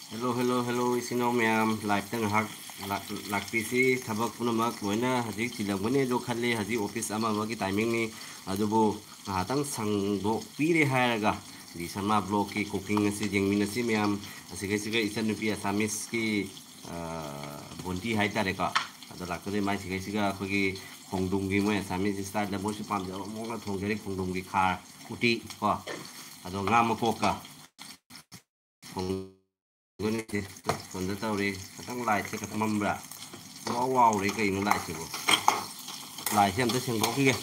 Hello, hello, hello, isino ma'am. Live tang hak lakpisi thabak punamak loina haji chilangwani do khalle haji office ama magi timing ni adubo ngahatang sangdo pire hairaga di sama blog ki cooking asi jengmin asi ma'am asige sige isan nupi asamis ki bonti hai tare ka ado lakore mai sige siga khogi khongdung gi mo asamis style da mo su pam jo mo na thong jere khongdung gi khar uti ko ado ngam ko ka Gini sih, còn tahu deh, kadang lại sih ketemu mbak, wow deh kayak ini lại sih bu, lại sih antar senggol kia,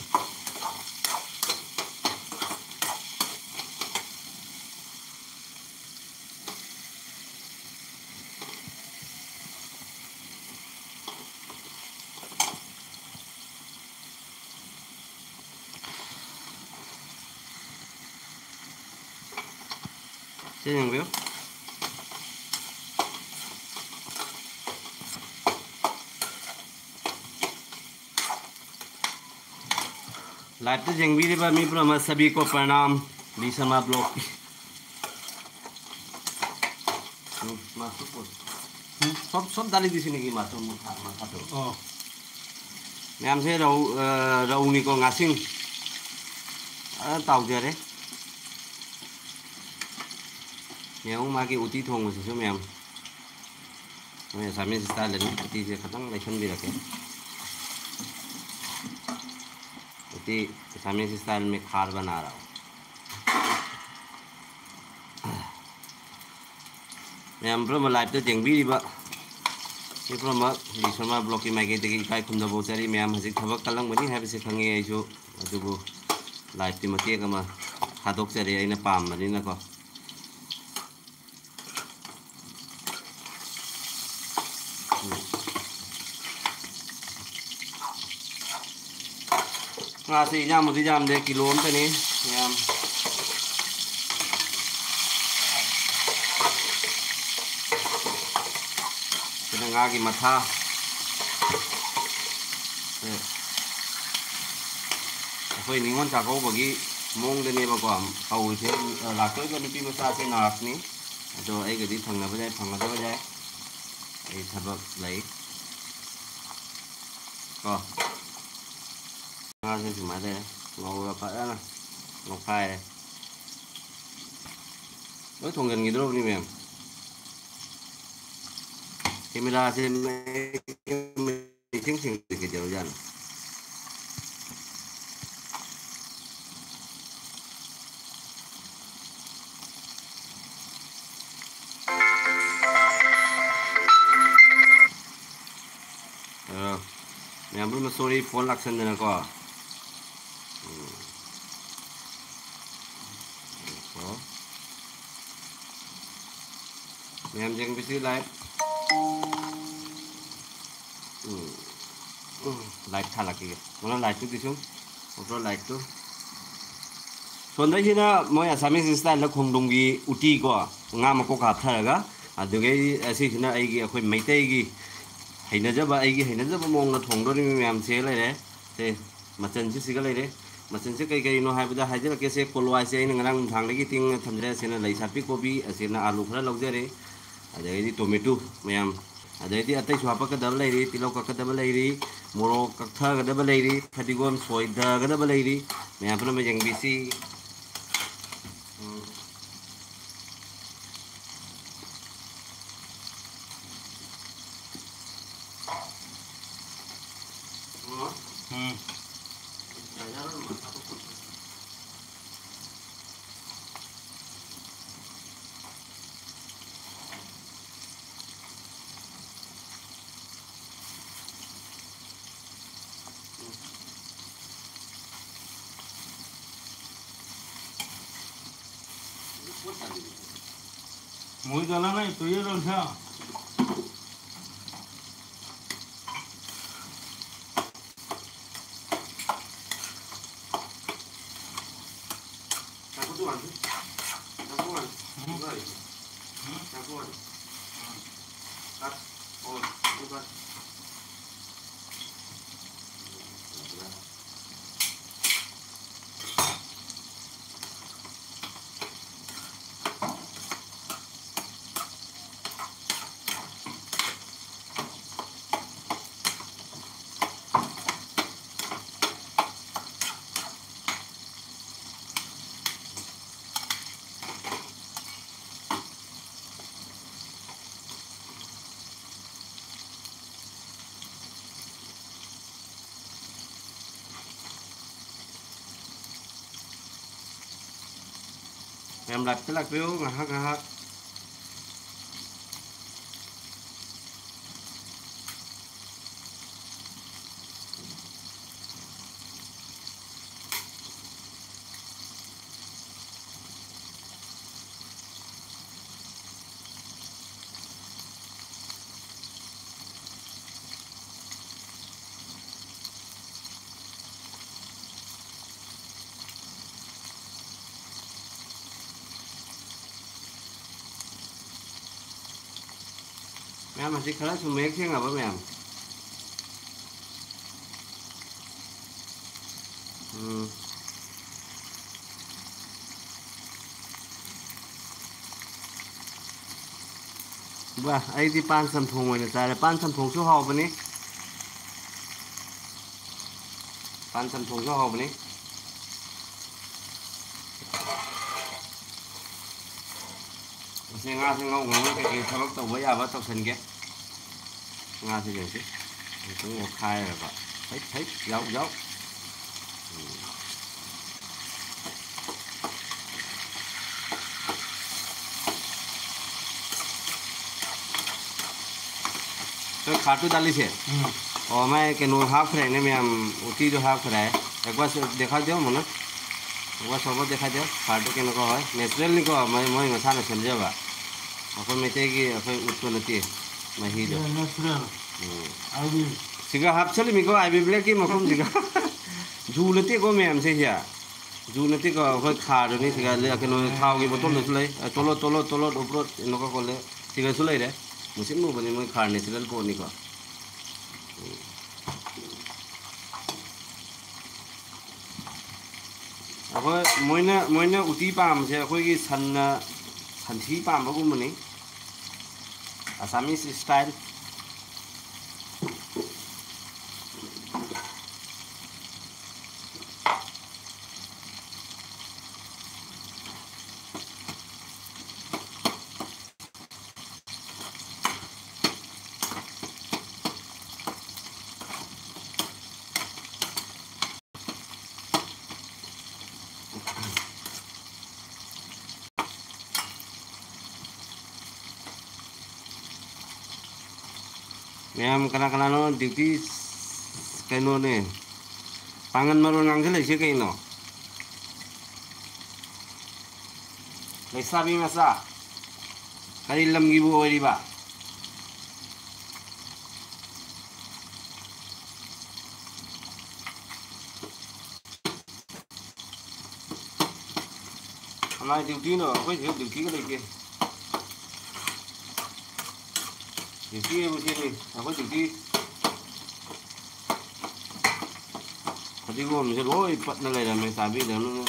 sih yang biu, lại tuh yang biu deh pak, mi pernah sabi ko pernam di sama blog, masuk pun, sob dari di sini gimana tuh masuk tuh, oh, nyam sih rau ni ko ngasing, tahu dia deh. Yang maki uti thong sih ma'am, मैं सामने से style लेने उती से खतंग लेशन भी रखे उती सामने से स्टाइल में खार बना रहा हूँ मैं अम्ब्रो में लाइव तो जेंग भी रिबा ये प्रो में डिसमा ब्लॉक की माइक के इकाई खुंदा बोचरी मैं हम हजिक थबक कलंग बनी है बिसे खंगे है जो अदुबो लाइव ती मते कमा हादोक चरे आइना पाम बनी ना को ngasih jam deh kilo apa nih jam kita ngagi mata aku ini ngon cakau bagi mong deh nih bapak kau sih lakukan itu nih masa sih nak nih atau gedi thangna bajai sabab lagi kok ngasih cuma deh ngau apa ya lah ngau kai với thùng gần gitu loh nih mem kamera sih meeting sing ke jauh-jauh mem belum sorry phone laksan deh kok mem jeng bisi live live था लगी है मतलब live तो किसुम और live तो सोंदा हिना मोय Assamese style ला खोंगदोंगी उटी को nga ma ko ka tharaga adugai asi hina aigi akhoi maitai gi hainajaba aigi hainajaba mong na thongdo ni myam se lere se machan si siga lere machan se kai kai no haibada hajira ke se kolwai se ina ngang thang lagi ting thamjare se na lai sapi kobi asina alu khara laujare adai tomato myam adai atai su hapa ka dab lairi tilau ka dab lairi morok ka tha ka dab lairi phatigom soida ka dab lairi myam puna me jeng bisi Muy galana y tuyo lo sea. em lật cái lạc phiếu ngahak em masih kelas sumek sih nggak apa em Wah, ai di pan sam thong này ta pan sam thong số hậu bên này pan sam thong số hậu bên này Nga thì ngâu ngâu cái thằng bác tàu với à bác tàu thần kia Nga thì gì chứ cũng một hai rồi vậy thấy dấu dấu तो खाटू डाली से और मैं के no half fry ने मैं उठी जो हाफ फ्राई एक बार देखा दियो मनो एक बार सब देखा दियो खाटू के नको है नेचुरल निको मैं मसाला समझे बा अपन में तेगी अपन उत्पन्न ती मही जो सिगा हाफ चली मिको आई बी ब्लैक की मकुम सिगा झूलती को मैं हमसे क्या झूलती को कोई खा रही नहीं सिगा ले के नो खाओ की बोतल तो ले तोलो ऊपर इनको को ले सिगा सुले रे मुझे मुँह बनी मैं खा नेचुरल को निको अखोई मोइना उटी पाम से अखोई की Santhi palm बगुमनी Assamese style Em kena no duty keno ne pangan marun ang sila siya keno Lai sabi masa karilam gibu ori ba Amai duty no koi duty ka lagi Duty em sini aku duty Tadi gua mesti ipat na lai may sabi dan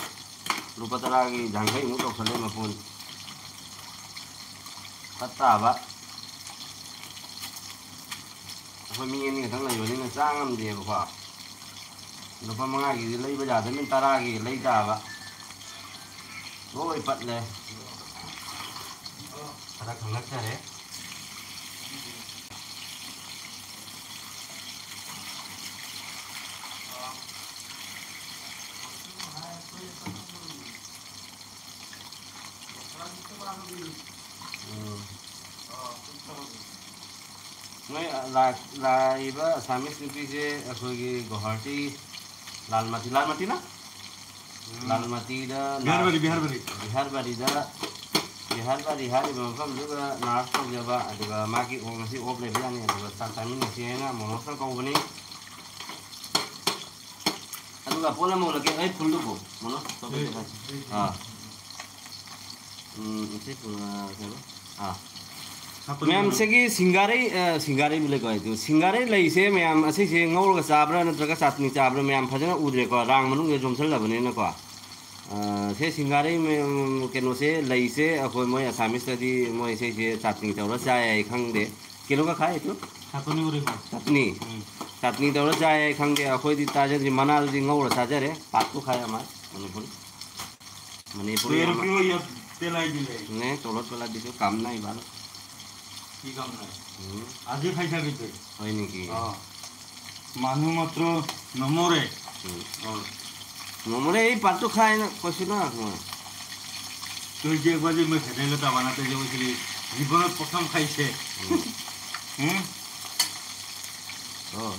lupa lagi jangkai mo to sale mapun Pata ba Ako mingin nga tang layo ni na sangam dia ba Lupa mga gi lai ba jada min taragi lai ta ba ipat le Para kangat sa re Ngay là iba Assamese nupi se akhoi Guwahati Lalmati na Lalmati da Bihar bari hari mafam juga North ko jaba aduga maki o ngasi op le bilani aduga tatami ni siena monosal ko bani aduga pola mo lagi ai fuldu ko mono to isi pula ma'am से कि सिंगारे भी लगा है सिंगारे लई से ma'am ऐसे से ngौर का चाबरा नत्रगा चाटनी चाबरा मैम फजना उद्रे को रांग मनु ये जोमसल लबने न को से सिंगारे में केनो से लई से अखोय मोय असामिस तदी मोय से चाटनी तौरा जाय खंगदे केनो का खाए तो चाटनी तौरा जाय खंगदे अखोय दी ताजे दी मनाल दी ngौर साजरे पात को खाए अमा मणिपुर ने तोलत वाला दिसो काम नाही बाल কি কাম নাই আজি খাই থাকিতে হয় নেকি মানুহ মাত্ৰ নমৰে নমৰে এই পাতটো খাই কৈছো না তুই যে একবার যে মই ভেদাইলতা বানাতে যে গৈছিলি জীৱনত প্ৰথম খাইছে অঁ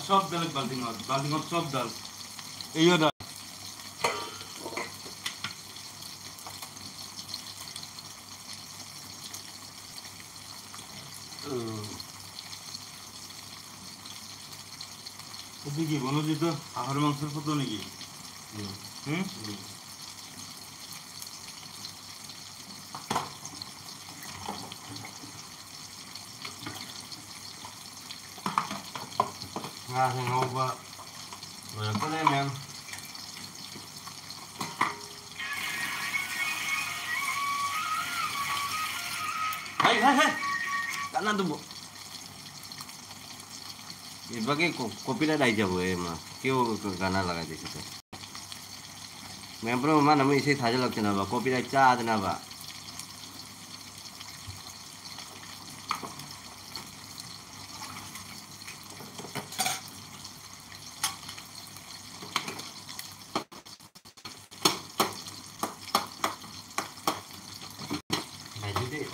চব দালে বাল্টিঙত চব দাল এইও দাল এটি কি বনজিত হাঁহৰ মাংসৰ ফটো নেকি Nga ngauba ko na yan hai kanan tuh bu ibagai kopi dah dah jauh mah क्यों गाना लगा दे situ मैं पर mana मैं इसे थाजा लगते ना बा kopi dah चाह ना बा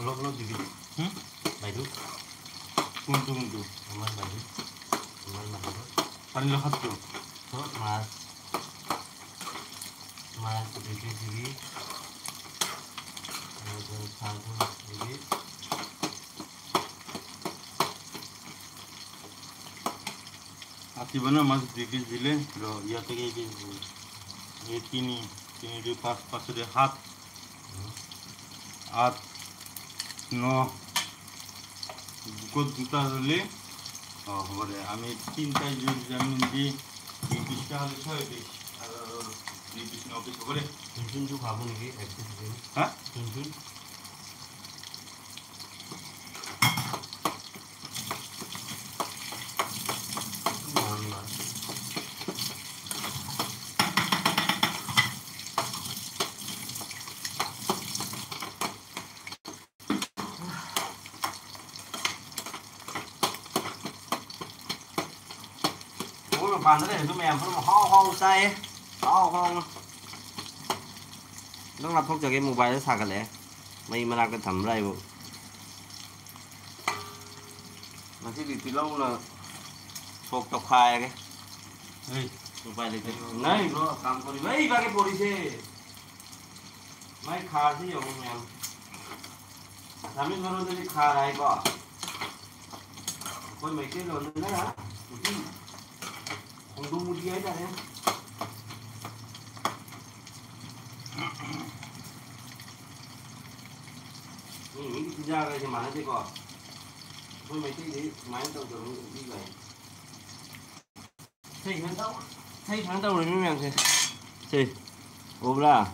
Ulok dikit. Baju. Kuntu. Aman baju. Aman baju. Paling lekat tuh. Tuh mas. Mas sedikit sini. Ada satu sedikit. Ati bana mas dikit dile. Lo ya tege ke. Ye tini di pas de hat. At no বুকত দুটা ধরলে হবে আমি তিনটাই জামিন দিই এই পিসটা হলে 6 পিস আর এই পিস 9 পিস করে চুন খাবো নাকি একটু হ্যাঁ চুন bàn nó để cho mèo nó ho say ho nó làm không cho cái mobile nó sạc cái lẽ mày mà làm cái thầm này bộ mà cái gì thì lâu là phục tập khai cái mobile này này bro काम करी भाई बाकी पोरी से मैं खा सी हो मèo हमें घरों से खा रहा है को कोई mấy cái rồi nữa hả không đúng một ghế này em ra cái gì mà nó chỉ có thôi mấy cái gì máy tàu được đi vậy thấy tháng tàu rồi mấy mèo thì ốm là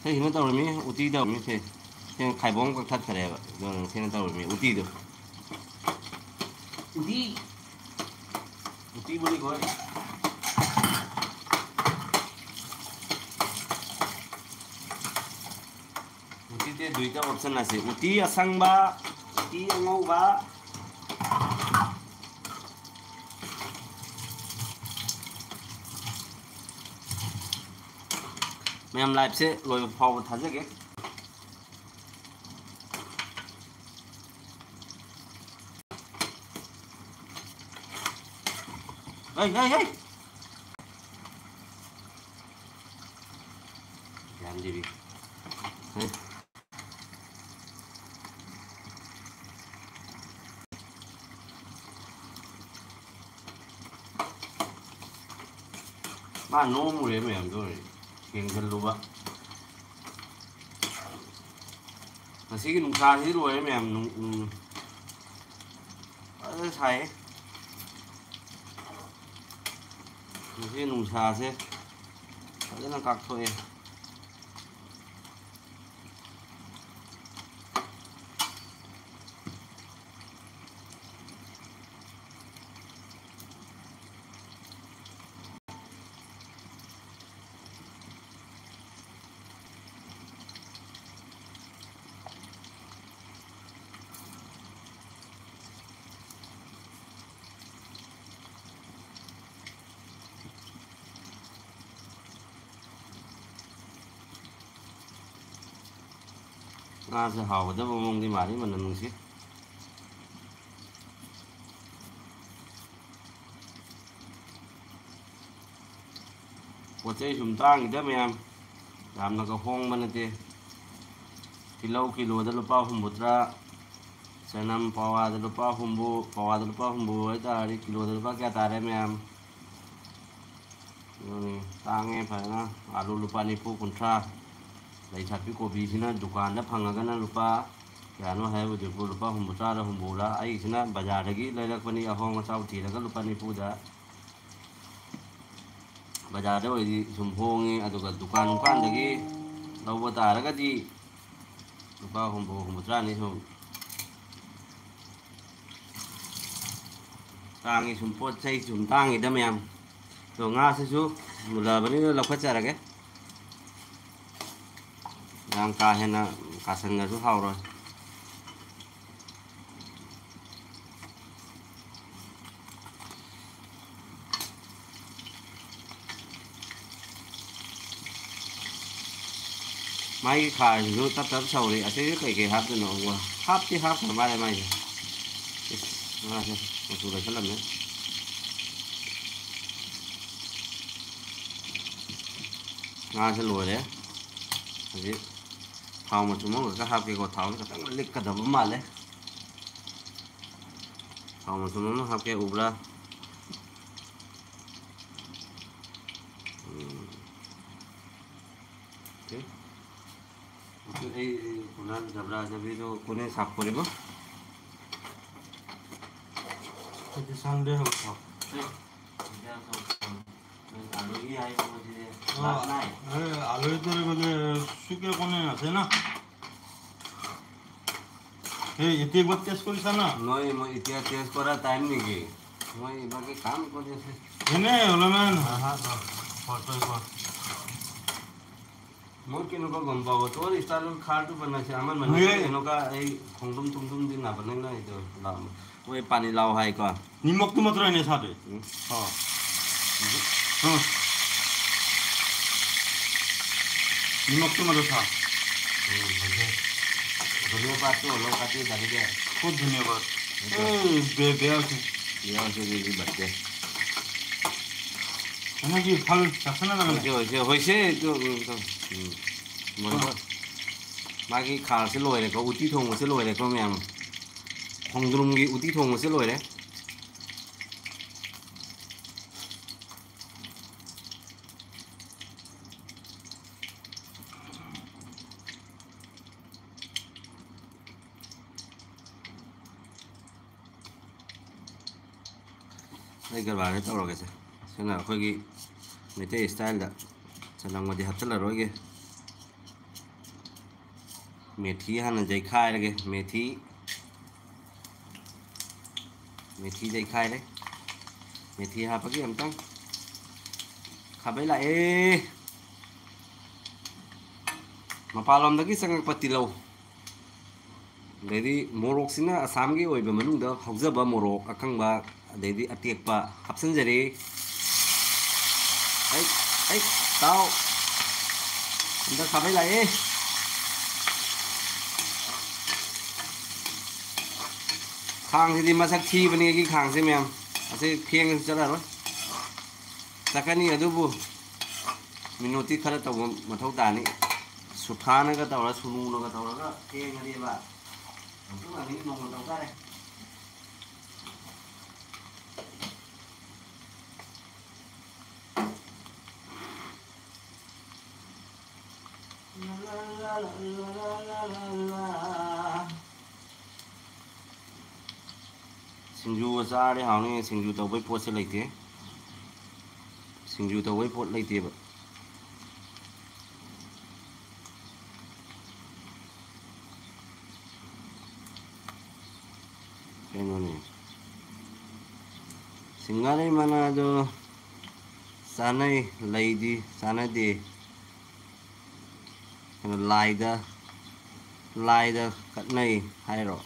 thấy tháng tàu rồi mấy ưu tiên đâu như thế nhưng khai bóng các thắt phải đẹp rồi tháng tàu rồi mấy ưu tiên được ưu tiên Uti boleh kau. Uti tu dua ta option nasi. Uti asang ba, uti angau ba. Mày live sẽ lôi phao thắt ra cái. Hey! Làm gì đi? Ba 너무 애매한 걸 갱글로 봐. Masih nungsa sih lu em sai. Masih nungsa sih. Ada nak kak thôi. ꯉꯥꯁꯦ ꯍꯥꯎꯒꯗꯕ ꯃꯑꯣꯡꯗꯤ ꯃꯥꯜꯂꯤ ꯃꯅꯝ ꯅꯨꯡꯁꯤ ꯄꯣꯠ ꯆꯩ ꯁꯨꯝ ꯇꯥꯡꯉꯤꯗ ꯃꯌꯥꯝ ꯌꯥꯝꯅꯒ ꯍꯣꯡꯕ ꯅꯠꯇꯦ ꯇꯤꯜꯍꯧ ꯀꯤꯂꯣꯗ ꯂꯨꯄꯥ 83 ꯆꯅꯝ ꯄꯋꯥꯗ ꯂꯨꯄꯥ 7 ꯄꯋꯥꯗ ꯂꯨꯄꯥ 7 ꯑꯣꯏꯇꯥꯔꯗꯤ ꯀꯤꯂꯣꯗ ꯂꯨꯄꯥ ꯀꯌꯥ ꯇꯥꯔꯦ ꯃꯌꯥꯝ ꯇꯥꯡꯉꯦ ꯐꯖꯅ ꯑꯂꯨ ꯂꯨꯄꯥ 40 30 ꯂꯩ ꯁꯥꯠꯄꯤ ꯀꯣꯕꯤꯁꯤꯅ ꯗꯨꯀꯥꯟꯗ ꯐꯪꯉꯒꯅ ꯂꯨꯄꯥ ꯀꯌꯥꯅꯣ ꯍꯥꯏꯕꯗꯨꯕꯨ ꯂꯨꯄꯥ 83ꯔ 70ꯔ ꯑꯩꯁꯤꯅ ꯕꯖꯥꯔꯗꯒꯤ ꯂꯩꯔꯛꯄꯅꯤ ꯑꯍꯣꯡ ꯑꯆꯥꯎ ꯊꯤꯔꯒ ꯂꯨꯄꯥ 40ꯗ ꯕꯖꯥꯔꯗ ꯑꯣꯏꯗꯤ ꯁꯨꯝ ꯍꯣꯡꯉꯤ ꯑꯗꯨꯒ ꯗꯨꯀꯥꯟꯗꯒꯤ ꯂꯧꯕ ꯇꯥꯔꯒꯗꯤ ꯂꯨꯄꯥ 70 73ꯅꯤ ꯁꯨꯝ ꯇꯥꯡꯉꯤ ꯁꯨꯝ ꯄꯣꯠ ꯆꯩ ꯁꯨꯝ ꯇꯥꯡꯉꯤꯗ ꯃꯌꯥꯝ ꯑꯗꯣ ꯉꯥꯁꯤꯁꯨ ꯃꯨꯜꯂꯕꯅꯤꯅ ꯂꯧꯈꯠꯆꯔꯒꯦ ꯌꯥꯝ ꯀꯥ ꯍꯦꯟꯅ ꯀꯥꯁꯟꯅꯁꯨ ꯍꯥꯎꯔꯣꯏ ꯃꯥꯒꯤ ꯈꯥꯔꯁꯤꯁꯨ ꯇꯞ ꯇꯞ ꯁꯧꯔꯤ ꯑꯁꯤꯁꯨ ꯀꯩꯀꯩ ꯍꯥꯞꯇꯣꯏꯅꯣ ꯍꯥꯞꯇꯤ ꯍꯥꯞꯈ꯭ꯔ ꯃꯥꯜꯂꯦ ꯃꯥꯏꯁꯦ ꯉꯥꯁꯦ ꯃꯆꯨ ꯂꯩꯁꯜꯂꯝꯃꯦ ꯉꯥꯁꯦ ꯂꯣꯏꯔꯦ ꯍꯧꯖꯤꯛ ꯊꯥꯎ ꯃꯆꯨꯝ ꯑꯃꯈꯛꯀ ꯍꯥꯞꯀꯦꯀꯣ ꯊꯥꯎꯁꯦ ꯈꯤꯇꯪ ꯂꯤꯛꯀꯗꯕ ꯃꯥꯜꯂꯦ ꯊꯥꯎ ꯃꯆꯨꯝ ꯑꯃ ꯍꯥꯞꯀꯦ ꯎꯕ꯭ꯔꯥ এই কোনার জাবরা জাবরি তো কোনে সাফ করিব সানডে হ'ব খাওঁ আলহীটোৰে মানে চুকে কোণে আছে না এই এতিয়া একবাৰ টেষ্ট কৰিছা না মই এতিয়া টেষ্ট কৰা টাইম নেকি মই এইবাৰকে কাম কৰি আছে এনেই অলপমান মই কেনেকুৱা গম পাব তোৰ ষ্টাইলত খাৰটো বনাইছে আমাৰ মানুহে এনেকুৱা এই খংদুম থুংদুম দি নাবনাই না এইটো মই পানী লাও হাই কোৱা নিমখটো মাত্ৰ এনে চাদে নিমখটো মাত্ৰ চা ধনিয়া পাতটো অলপ কাটি ঢালি দে খুব ধন্যবাদ বেয়া আছে বেয়া হৈছে যদি বাদ দে এনে কি ভাল আছে না হৈছে এইটো ꯃꯥꯒꯤ ꯈꯥꯔꯁꯦ ꯂꯣꯏꯔꯦꯀꯣ ꯎꯇꯤ ꯊꯣꯡꯕꯁꯦ ꯂꯣꯏꯔꯦꯀꯣ ꯃꯌꯥꯝ ꯈꯣꯡꯗ꯭ꯔꯨꯝꯒꯤ ꯎꯇꯤ ꯊꯣꯡꯕꯁꯦ ꯂꯣꯏꯔꯦ ꯑꯩ ꯒꯔꯕꯥꯔꯁꯦ ꯇꯧꯔꯒꯦꯁꯦ ꯁꯤꯅ ꯑꯩꯈꯣꯏꯒꯤ ꯃꯩꯇꯩ ꯁ꯭ꯇꯥꯏꯜꯗ ꯆꯅꯝꯒꯗꯤ ꯍꯥꯞꯆꯤꯜꯂꯔꯣꯏꯒꯦ ꯃꯦꯊꯤ ꯍꯥꯟꯅ ꯌꯩꯈꯥꯏꯔꯒꯦ ꯃꯦꯊꯤ ꯌꯩꯈꯥꯏꯔꯦ ꯃꯦꯊꯤ ꯍꯥꯞꯄꯒꯤ ꯑꯝꯇꯪ ꯈꯥꯕꯩ ꯂꯥꯛꯑꯦ ꯃꯄꯥꯟꯂꯣꯝꯗꯒꯤ ꯆꯪꯉꯛꯄ ꯇꯤꯜꯍꯧ ꯑꯗꯩꯗꯤ ꯃꯣꯔꯣꯛꯁꯤꯅ ꯑꯁꯥꯝꯒꯤ ꯑꯣꯏꯕ ꯃꯅꯨꯡꯗ ꯍꯧꯖꯕ ꯃꯣꯔꯣꯛ ꯑꯀꯪꯕ ꯑꯗꯩꯗꯤ ꯑꯇꯦꯛꯄ ꯍꯥꯞꯆꯤꯟꯖꯔꯦ ꯑꯩ ꯇꯥꯎ ꯑꯝꯇ ꯈꯥꯕꯩ ꯂꯥꯛꯑꯦ ꯈꯥꯡꯁꯤꯗꯤ ꯃꯁꯛ ꯊꯤꯕꯅꯤ ꯑꯩꯒꯤ ꯈꯥꯡꯁꯦ ꯃꯌꯥꯝ ꯑꯁꯤ ꯐꯦꯡꯉꯁꯨ ꯆꯠꯂꯔꯣꯏ ꯆꯠꯀꯅꯤ ꯑꯗꯨꯕꯨ ꯃꯤꯅꯣꯇꯤ ꯈꯔ ꯇꯧꯕ ꯃꯊꯧ ꯇꯥꯅꯤ ꯁꯨꯊꯥꯅꯒ ꯇꯧꯔ ꯁꯨꯅꯨꯅꯒ ꯇꯧꯔꯒ ꯐꯦꯡꯉꯗꯤꯕ ꯑꯃꯨꯛꯇꯪ ꯑꯅꯤ ꯅꯣꯡꯃ ꯇꯧ ꯇꯥꯔꯦ ꯁꯤꯡꯖꯨꯒ ꯆꯥꯔꯗꯤ ꯍꯥꯎꯅꯤ ꯁꯤꯡꯖꯨ ꯇꯧꯕꯩ ꯄꯣꯠꯁꯦ ꯂꯩꯇꯦ ꯁꯤꯡꯖꯨ ꯇꯧꯕꯩ ꯄꯣꯠ ꯂꯩꯇꯦꯕ ꯀꯩꯅꯣꯅꯦ ꯁꯤꯡꯒꯥꯔꯩ ꯃꯅꯥꯗꯣ ꯆꯥꯅꯩ ꯂꯩꯗꯤ ꯆꯥꯅꯗꯦ ꯀꯩꯅꯣ ꯂꯥꯏꯗ ꯀꯠꯅꯩ ꯍꯥꯏꯔꯣ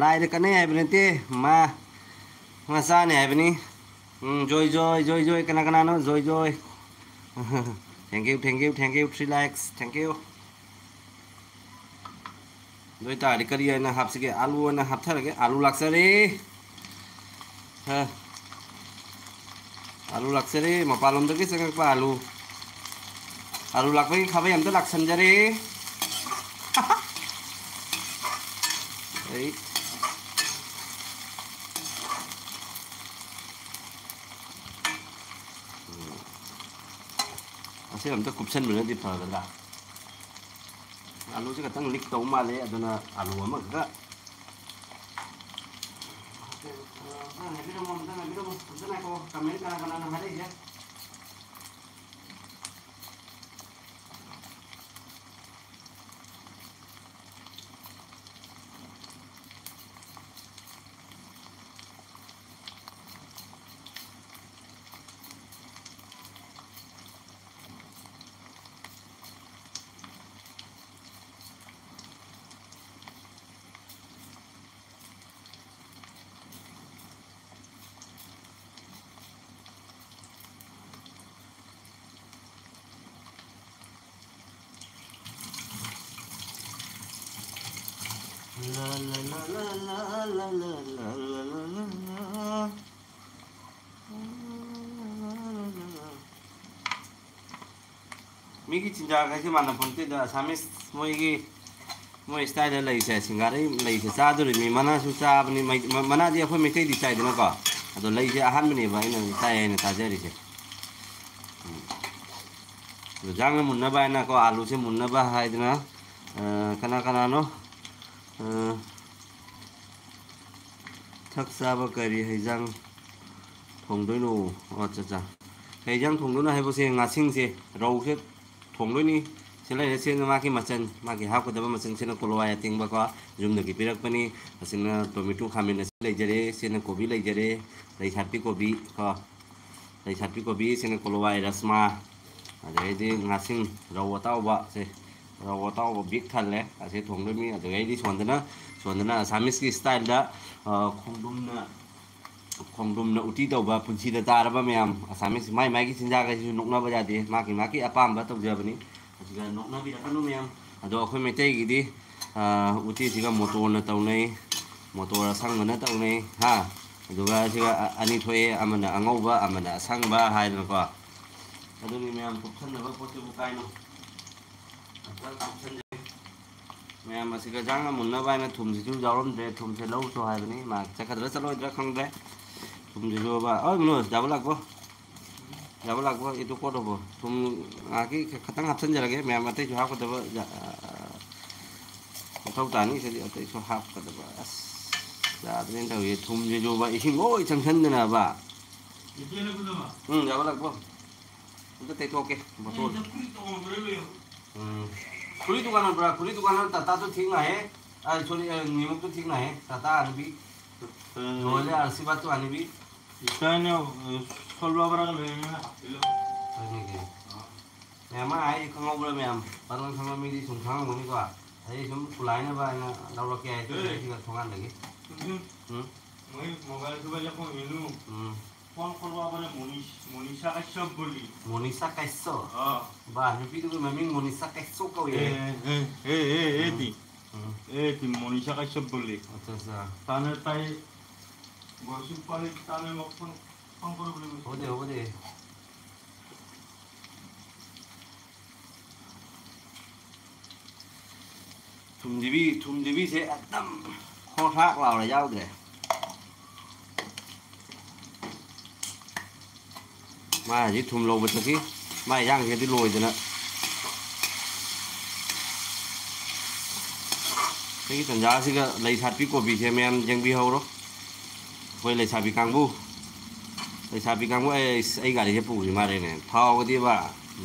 ꯂꯥꯏꯗ ꯀꯠꯅꯩ ꯍꯥꯏꯕ ꯅꯠꯇꯦ ꯃꯆꯥꯅꯤ ꯍꯥꯏꯕꯅꯤ ꯖꯣꯏ ꯀꯅꯥ ꯀꯅꯥꯅꯣ ꯖꯣꯏ ꯊꯦꯡk you 3 likes thank you Doi ta di kari na hap sige alu na hap thar ge alu laksare ha alu laksare mapalom dagi sangak pa alu lakpai khabai am ta laksan jare ei ase am ta kupsan mun di pha ga alu se ka tang lik tau ma le aduna alu ma ga na video mo na ko comment kana na hare ya la la la la la la la la la la Miki cinta kasi mana ponte da samis moi style lai se singare lai se sa dur mi mana su cha ni mana dia phoi mete di chai dina ko ado lai se ahan ni ba ina tai ina ta jari se jang munna ba na ko alu se munna ba hai dina kana no thak sa ba kari hai jang thong doi no cha hai jang thong doi na hai bo se ngasing se rau se thong doi ni selai se ma ki machan ma ki ha ko da machan se na kolwa ya ting ba ko jum da ki pirak pani asina tomato khamin se lai jare se na kobi lai jare lai chhatpi kobi ko lai chhatpi kobi se na kolwa ya rasma ade de ngasing rau tau ba se rau tau ba big thal le ase thong doi mi ade di sondana samis ki style da khongdum na uti tau ba punchi da tar ba myam asamis mai ki chinja ga ju nokna ba jade ma ki apam ba tau jabani asiga nokna bi rakanu myam ado akhoi metai gi di uti siga motor na tau nei motor sang na tau nei ha ado ga siga ani thoe amana angau ba amana sang ba hai na ko ado ni myam pukhan na ba pote bu kai no myam asiga jang mun na ba na thum ji ju jawrom de thum se lau so hai bani ma chakadra chalo dra khang de thum ji jo ba oi no jabla ko itu ko do thum aki khatang hapsan jara ge myam ate jo ha ko da ba thau ta ni se ate so hap ka da ba as da den tau ye thum ji jo ba ihin oi chang than na ba 이제는 그나마 jabla ko itu te to ke motor खुली दुकान टाटा तो ठीक ना है sorry निमक तो ठीक ना है टाटा आने भी रोले आशीर्वाद तो आने भी 이따는 설바바라가 매면 합딜로 मैं मैं आई खंगो बोले मैं परन खंगो मेरी सुनखांग होने को आई हम पुलाई ना बा ना लाउरा के आई तो ऐसी का थोंगान लगे मैं मोबाइल से पहले को इनु फोन 설바바라 모니샤 काश्यप बोली मोनिसा कैसो हाँ बा निपी तो मैं मिंग मोनिसा कैसो को ये एती 모니샤 काश्यप बोली अच्छा ताने ताई गोसिप पाले ताने 먹von 한거로 불리고 होदे thum divi से एकदम kho thác lao là giao để mà chỉ thum lâu bật cái mai giang cái tí lồi rồi nè cái tần giá thì cái lấy sạt pi cổ bị xem em giang bi hầu đó với lấy sạt pi cang bu ấy gà thì phụ gì mà đây này thao cái tí bà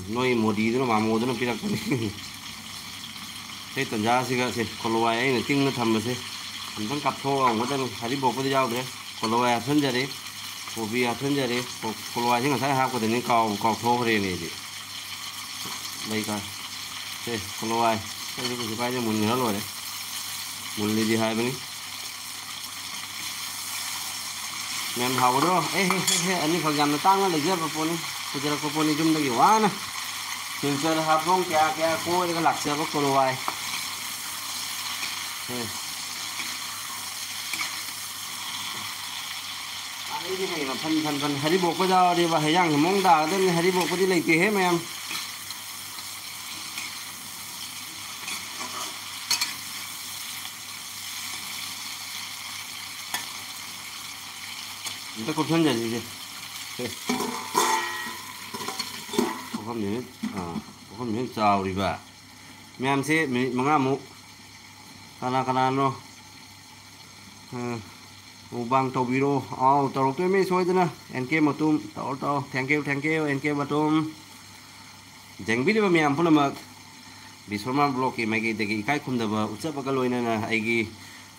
nuôi một đi nó mà một nó pi đặc cái tần giá thì cái kolowai ấy này tinh nó thầm rồi mình vẫn cặp thô ông có tên hay bộ có đi giao đấy kolowai thân ra đấy cổ bị thân ra đấy kolowai chính là thái hao của tên cầu thô này này đây coi đây kolowai cái gì cũng phải cho muốn nữa rồi đấy muốn đi hai bên men hau đó anh ấy phải làm nó tăng lên chứ bà poni bây giờ cô poni chúng ta kiểu quá nè mình chơi là học không kìa cô cái lạc xe có kolowai นี่ให้นะพันฮาริโบก็จะดีว่าให้ย่างมองด่าเด้ฮาริโบก็ที่เลยตีให้แม่มแต่คนชนใหญ่จริงๆผมนี่ผมนี่เจ้าดีว่าแม่มสิมังงามุขนาดเนาะUbang tau biro, taruh tu me soal tu na, NK matum, tahu, thank you, NK matum. Jeng bili bami ampun nama, bisorma blok ini magi degi kai kum daba, ucap kalau ina na,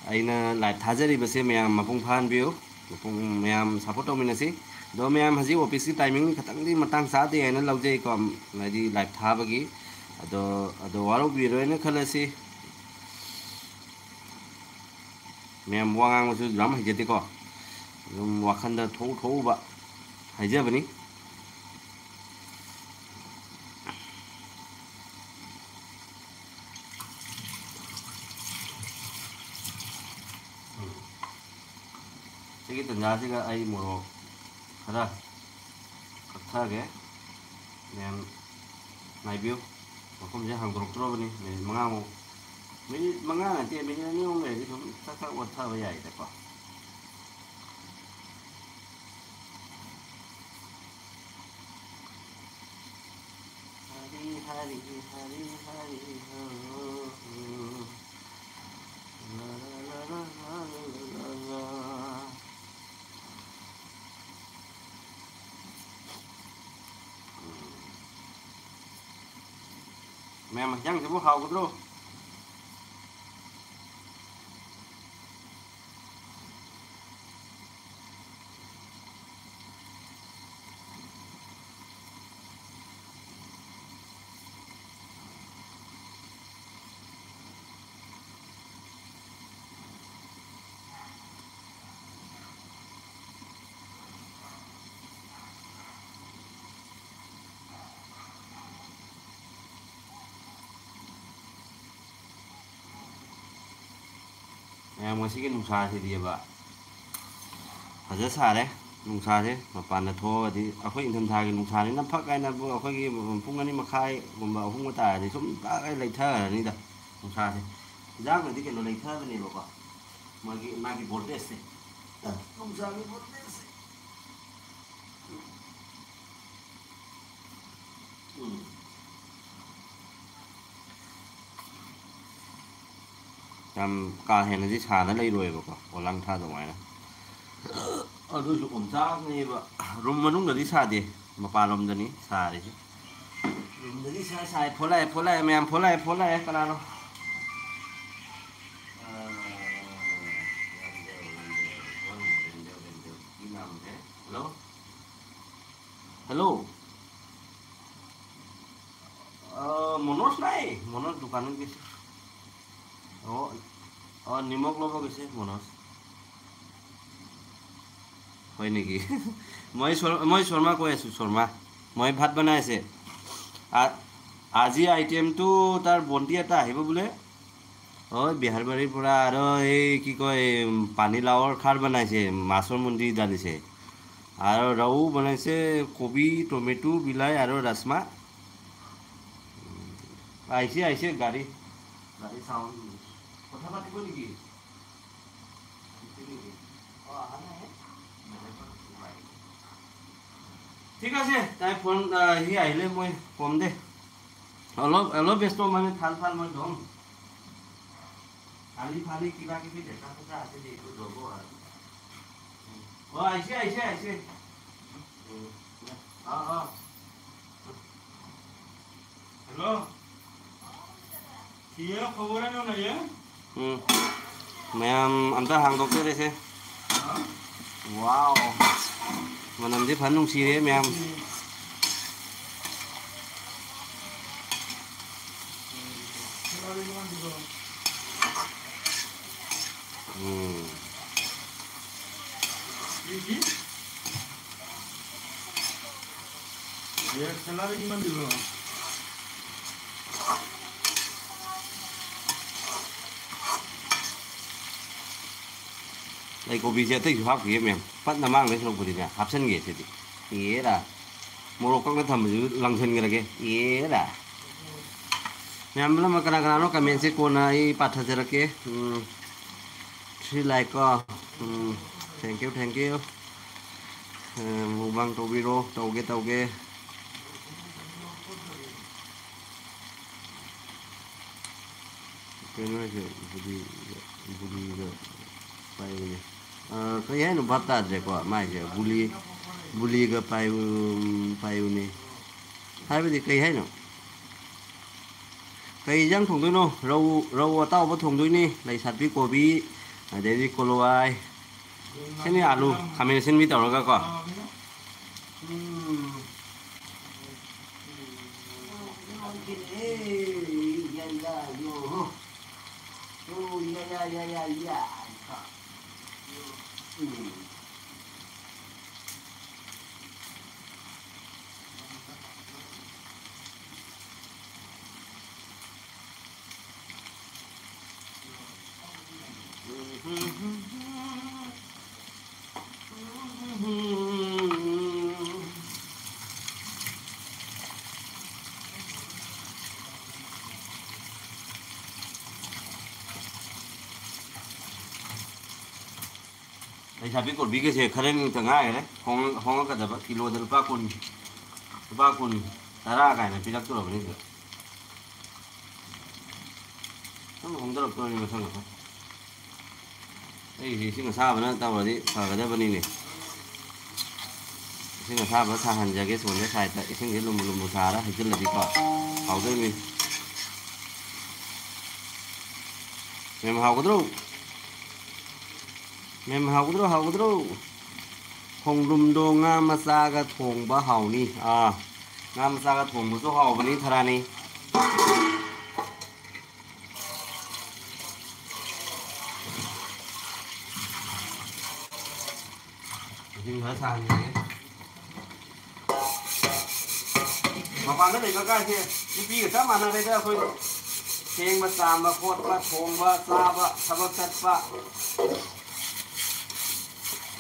aina live thajari basi me am mapung phan bio, mapung me am support tau mina si, do me am haji office timing ni khatang di matang saat di aina laujai kom, lagi live tha bagi, ado walau biro ina khala si. Mem wangang masu ram hai jati ko wakanda thou ba hai je bani sigi tanja siga ai moro khara katha ge mem nai biu makom je hang drok tro bani me mangang mình mang ngang là tiền mình như ông này thì chúng ta các vật thơ vậy đấy có hari mẹ mà chẳng thì bố hầu cũng đâu em mới cái nung xà thì đi vậy, phải rất xa đấy, nung xà thế, mà bàn là thua thì ở khối thầm thà cái nung xà đấy nó phát cái là ở khối cái phun cái này mà khai, còn bảo không có tài thì chúng đã cái lấy thơ là đi đâu, nung xà thế, rác là cái nó lấy thơ cái này bảo mà cái bột đấy, nung xà cái bột đấy, cả hệ là cái xà nó lấy rồi bảo có lăng tha rồi ngoài đó đôi lúc ổn rác này vợ rung mà đúng là đi xà đi mà pa rung rồi ní xà đi chứ rung rồi đi xà phô lại mẹ em phô lại cái nào đâu hello monos dukanan gitu nimok lo bagus sih monos হয় নেকি মই শৰ্মা কৈ আছোঁ শৰ্মা মই ভাত বনাই আছে আজি আইটেমটো তাৰ বন্তি এটা আহিব বোলে বিহাৰবাৰীৰ পৰা আৰু এই কি কয় পানীলাওৰ খাৰ বনাইছে মাছৰ মুণ্ডি ডালিছে আৰু ৰৌ বনাইছে কবি টমেটো বিলাহী আৰু ৰাজমা আহিছে গাড়ী চাউণ্ড কথা পাতিব নেকি ঠিক আছে তাই ফোন সি আহিলে মই কম দে অলপ ব্যস্ত মানে থাল মই ধম ফালি কিবা কিবি দেখা কথা আছে দে এইটো ধব আৰু আহিছে হেল্ল' কি খবৰ আনো নাই ma'am anta hàng doctor đây xem wow mà nằm dưới phấn nung xì đấy ma'am salary কিমান দিব कोबी से अतई हाफ गे मैम पत नमांग ने सलुपदी ने हापसन गे से ये रा मोरोक का थम लंघन गे ये रा मैम लम कना कना नो कमेंट से कोना ई पाठा जरके थ्री लाइक को थैंक यू मुबांग तोबिरो तौगे cái cái nó bắt ta rồi quá mai giờ buli cái pai này hai cái cây hay nó cây răng thùng đuôi nó rau tao bắt thùng đuôi nè lấy sạch với kopi để đi coloai cái này alu kami xin mi tao rồi cả yeah. Đây sao biết còn biết cái gì khá lên chẳng ai đấy không có cả kilo được ba kun ta ra cái này chỉ đắc tôi là cái gì không được tôi nhưng mà sao được đây thì xin sao vậy tao vào đi thở cái đấy bên này xin sao vậy sao hành ra cái số cái xài tại xin cái lùm xà đó thì chân là đi cọ hậu đây mình hậu có đâu Mem hau Hong dum do nga masaga thong ba hau ni nga masaga thong bu so hau bani thara ni Jing ha san ni Ma pan đấy có cái gì đi đi cái mà nó đây đó thôi Keng ba sam ba khot ba thong ba sa ba sabak sat ba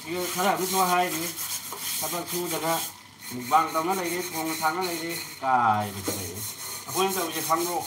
이거 가라 무슨 하이 사바 투다가 무방 담나 이게 통상을 이게 까 이렇게 보면서 이제 방로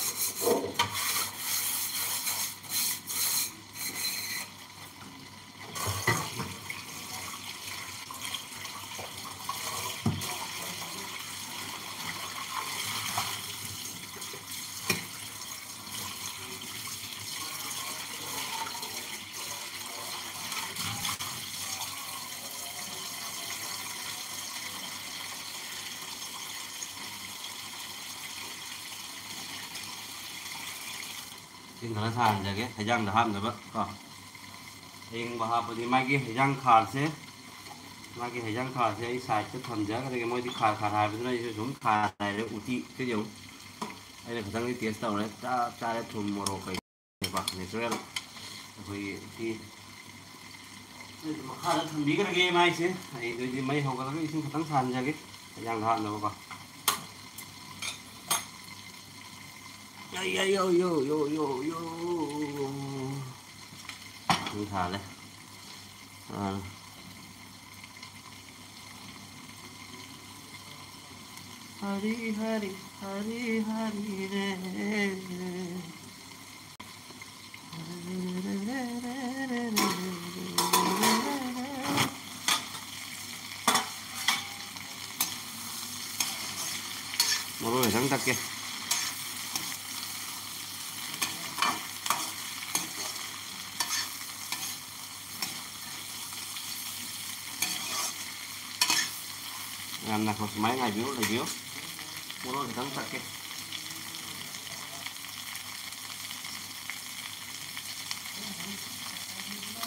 Xin thằng thàn giờ cái thời gian đã ham rồi bác còn anh bảo học thì mai kia thời gianขาด sẽ mai kia thời gianขาด sẽ xài chất thầm giá cái mỗiที่ขาดhai bên này chúngขาดnày đấy uti cái giống đây là khả năng cái tàu đấy ta đã thùng mồ cái bạc này rồi thìขาดthầm bí cái game mai chứ thì mấy học cái xin thằng thàn giờ cái thời gian đã ham rồi bác yo không thả đấy Hari hari re Một rồi thắng tắc kia làm là một máy này biếu lấy biếu mua nó thắng thật kia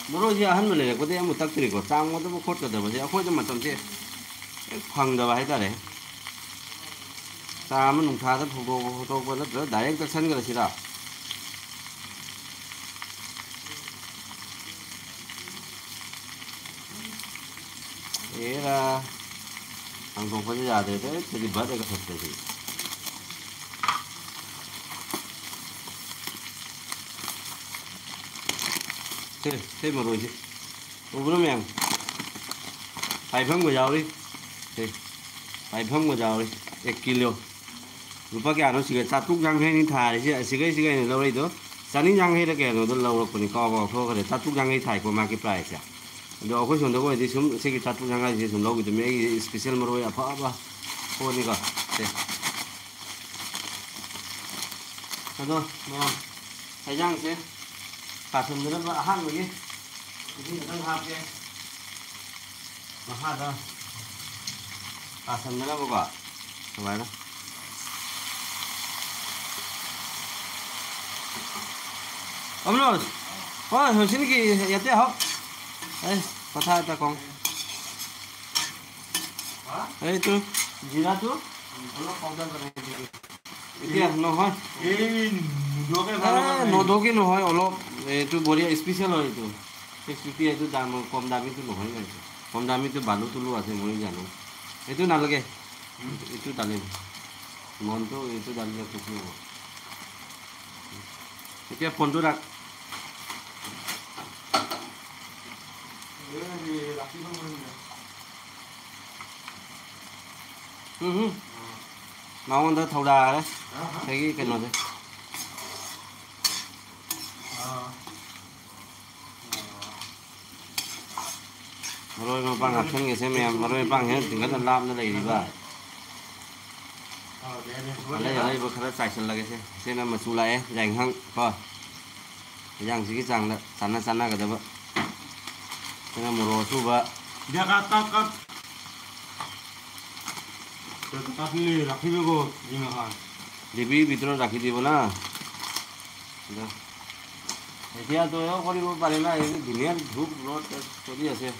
mua nó gì hắn mà lấy có thể một tắc tiền của trang nó nó khốt cả đời mà sẽ khốt cho mặt tầm thế phẳng đời hay ta đấy ta mình nung thà rất phô rất đại cái sân cái gì đó thế là hàng không có gì ra đấy thì đi bắt được cái thật đấy thế mà rồi chứ ꯎꯕ꯭ꯔꯣ ꯃꯌꯥꯝ ꯄꯥꯏꯐꯝꯒ ꯌꯥꯎꯔꯤ ꯄꯥꯏꯐꯝꯒ ꯌꯥꯎꯔꯤ 1 kilo lupa kaya siga catuk jangai ni thai siga ni lawai do cani jangai da kaya do lawak puni kau kau kare catuk jangai thai ko market price ya do aku sonda ko di sum sigi catuk jangai di sum law gitu me special maroi apa apa ko ni ka te ado no sayang se pasum dana ba han lagi ini dang hap ke maha da pasum dana ba ba Omnos, oh sini ki ya teh hop, kata ada kong, itu jira tu, kalau powder kena itu ya noh, nodo ke noh, kalau itu boria spesial loh itu, 650 itu dam kom dam itu noh kan, kom dam itu balu tu lu asal mungkin jano, itu nal lagi, itu dalim, monto itu dalim tu semua, itu ya pondok rak. Mau under thầu đà đấy, thấy cái nào đấy. Rồi mà bằng hạt chân người xem em, rồi bằng hết từng cái làm nó đầy đi vào. Đây vừa khá sạch sân là cái xem là mà xù lại dành hăng, coi. Dành cái rằng là sana cái đó vậy. Thế là một đồ xù vậy. Dia katakan tapi rakhi bego jingahan Dibi bitro rakhi dibo na. Etia to yo koribo pare na ei duniar dhuk rot choli ase.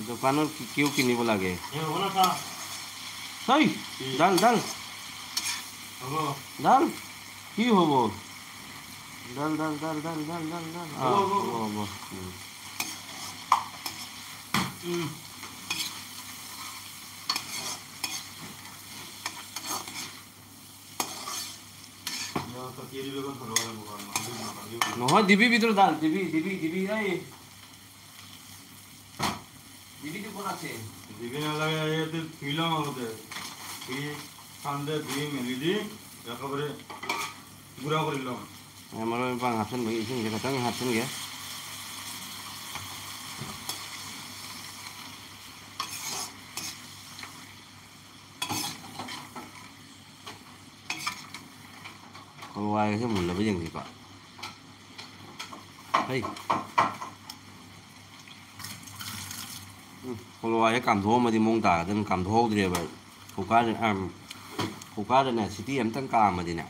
Dokanor kiu kinibo lage. e hona sa Sai dal hobo dal ki hobo dal hobo Noh dibi bitro dal dibi ai dibi tu kona che dibi na lage e filam hote ki sande di melidi ekabare gura korillam amaro bang hapsen bagi isin kita tang hapsen ya kalau ai cái mình là cái gì vậy hey kalau ai cảm thô mà đi mông tả nên cảm thô thì vậy phụ cá này city em tăng cả mà đi nè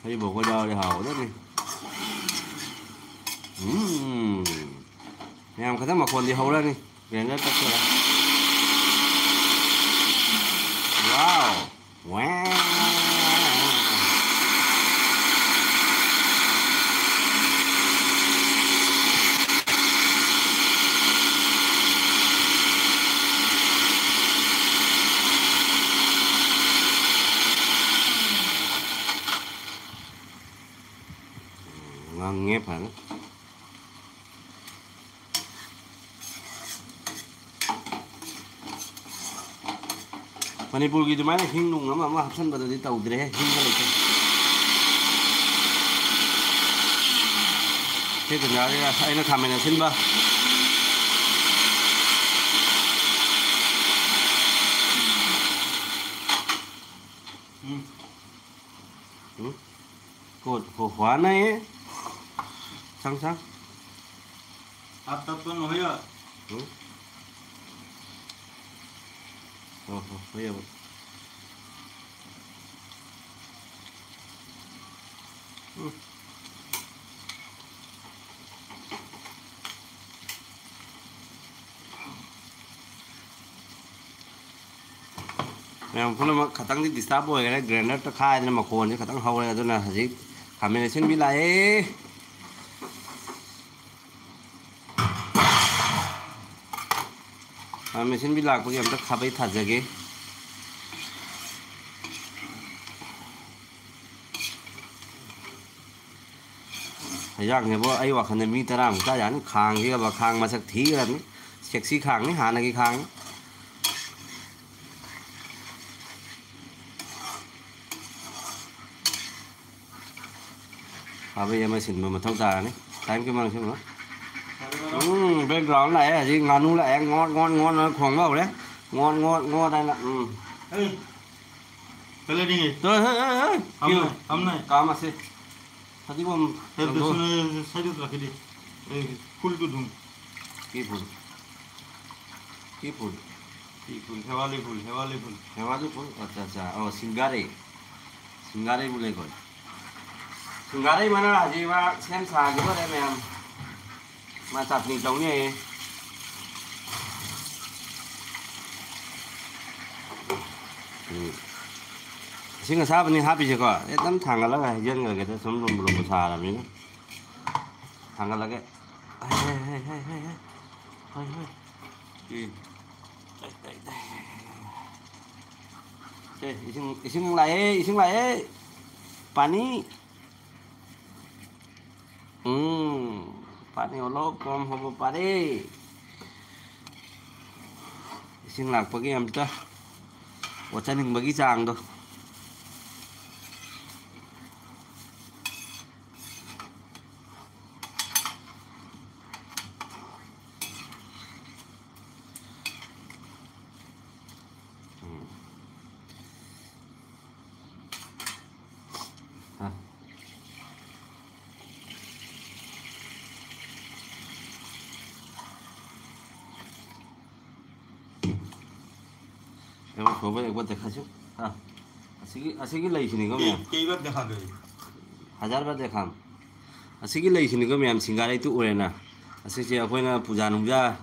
hay bộ coi đo để hào đó đi em cái thằng mà còn đi hầu ra đi để nó tắt ra wow ngon nghe hả Manipur gitu mana hing nung nama mah hapsan pada di tahu deh hing kan itu. Thế thì nói là anh nó làm này là xin ba. Cột khóa này ấy. Sang. Atap to noya bây giờ em cũng là khả năng đi disturb rồi cái grinder nó khai nên mà cồn chứ khả năng hậu này tôi là gì khả năng xin bị lại machine भी लाग पगे हम तक खाबे था जगह ย่างเนี่ยว่าไอ้ว่าคันมีตารางจ้าอย่างคางที่ว่าคางมาสักทีกันเช็คสีคางนี่หาในกี่คางเอาไปยังมาสินมาเท่าตาเนี่ยใช้cái mang xem nó background này gì ngắn nu lại ngon nó khoảng bao đấy ngon đây là cái này đi rồi hey hôm nay cá mà xem thật đi bom thế tôi xin sai được là cái đi full cái đúng cái phun hewa level oh singgare boleh kok singgare mana lah ji ma xem xà cái đó đây mẹ mà chặt nhị trống như xin cái sao bên này happy chưa có tấm thằng cái là dân người ta sống lùm xà làm gì nữa thằng cái là cái ising lại pani pani olo kom hobo pare ising lạc pagi am ta wacha ning bagi chang do em có vấn đề quan trọng chứ asigi lay sini ko mẹ cái bát দেখা được 1000 baht dekham asigi lay sini ko mẹ singare tu urena asigi akoina puja nungja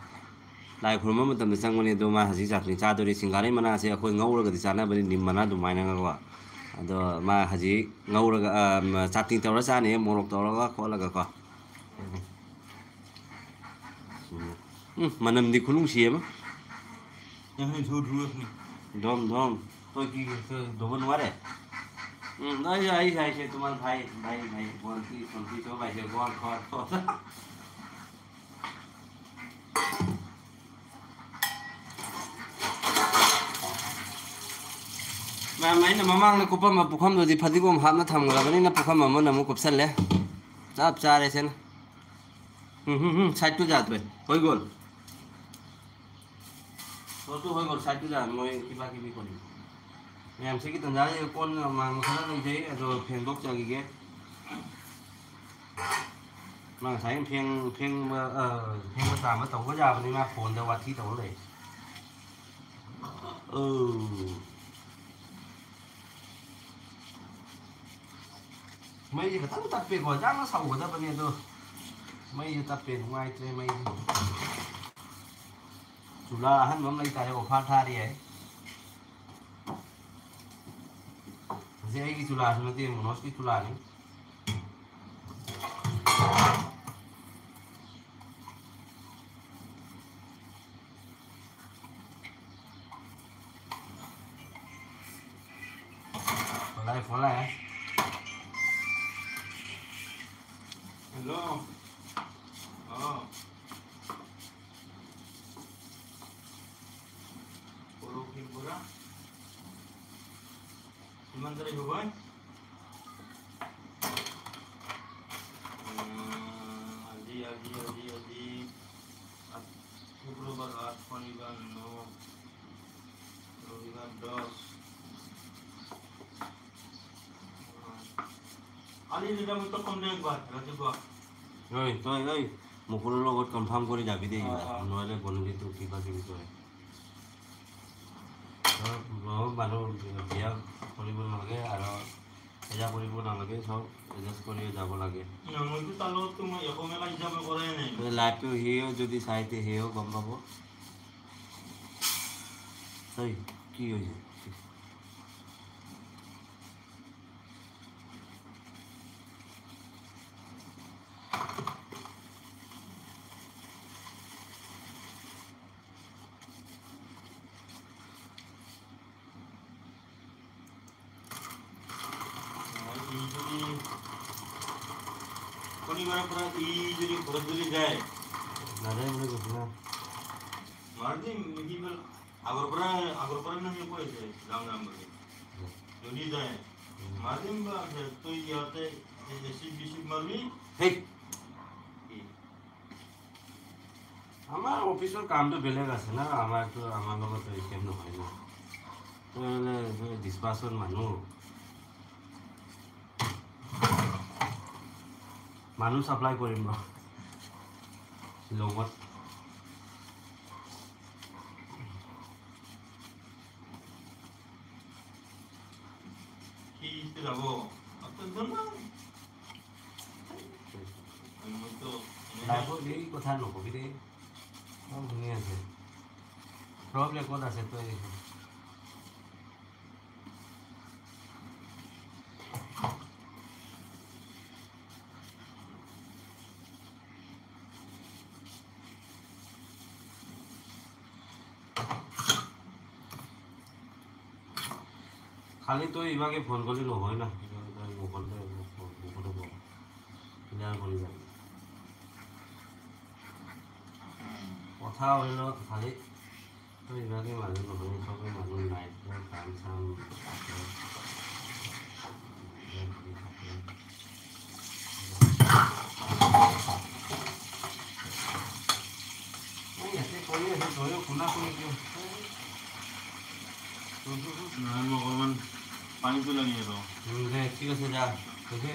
lai khurma matam da changmani do ma haji chakni cha dori singare mana se akoi ngaura ga chana bani nim mana du maina ga ado ma haji ngaura ga chati tawra cha ne morok tawra ga khola ga ko manam di khulung siema yang ini dua nih dom tôi ki đồ bên ngoài đấy nói ai tụi mình thầy còn khi cho bài chơi con mà mấy nó mang nó cúp mà bục không rồi thì phải đi gom hạt nó thầm rồi cái này nó bục không mà nó mua cúp sân đấy chắp cha đấy xem sai tu ra rồi hồi gol tôi hồi gol sai tu ra ngồi cái gì còn em sẽ cái tầng giá con mà nó như thế rồi phèn bốc cho cái mà thấy phèn mà tạm mà tàu có già mà mà phồn đâu vào thi tàu này mấy gì cái tập về của chắc nó sầu của ta bên này thôi mấy gì tập về ngoài chơi mấy chủ là hắn bấm lấy tài của phát tha đi ấy Jadi cái chula nanti monos cái chula này Follow hello pura Sementara itu kan, Adi, Februari 8 no, Februari 2. Ali ni dah minta komplain buat, kata gua. Oi, mau kalau lo buat confirm kau ni jadi deh, no ada kono itu kita gitu ya. Lo baru dia পরিবর্তন লাগে আর এজা পরিবর্তন লাগে সব adjust করে যাব লাগে নমতে তালো তুমি একমেলা হিসাবে করে নাই লাইভটো হেও যদি চাইতে হেও গম পাব এই কি হইছে শনিবাৰৰ পৰা ই যদি ঘৰত যদি যায় নাযায় বুলি কৈছে না মাৰি দিম সি আগৰ পৰা নহয় কৈ আছে যাম বুলি যদি যায় মাৰি দিম বা তই ইয়াতে এচিড বিচিড মাৰিবি সেই আমাৰ অফিচৰ কামটো বেলেগ আছে না আমাৰতো আমাৰ লগত একেই নহয় না তই ডিছপাৰ্চন মানুহ ছাপ্লাই কৰিম ৰ শ্বিলঙত সি যাব লাইফত এই কথা নকবি দেই বৰ ধুনীয়া আছে প্ৰব্লেম ক'ত আছে তই খালি তই ইভাগে ফোন কৰিলে নহয় না মুখতে ক্লিয়াৰ কৰি যাবি কথা হইল খালি তই ইভাগে মানুহ নহয় চবে মানুহ নাই কাম চাম ইয়াতে কৰি আছো তইও শুনা শুনি কিয় নহয় মই অকণমান পানীটো লাগি আৰু দে ঠিক আছে যা দেখি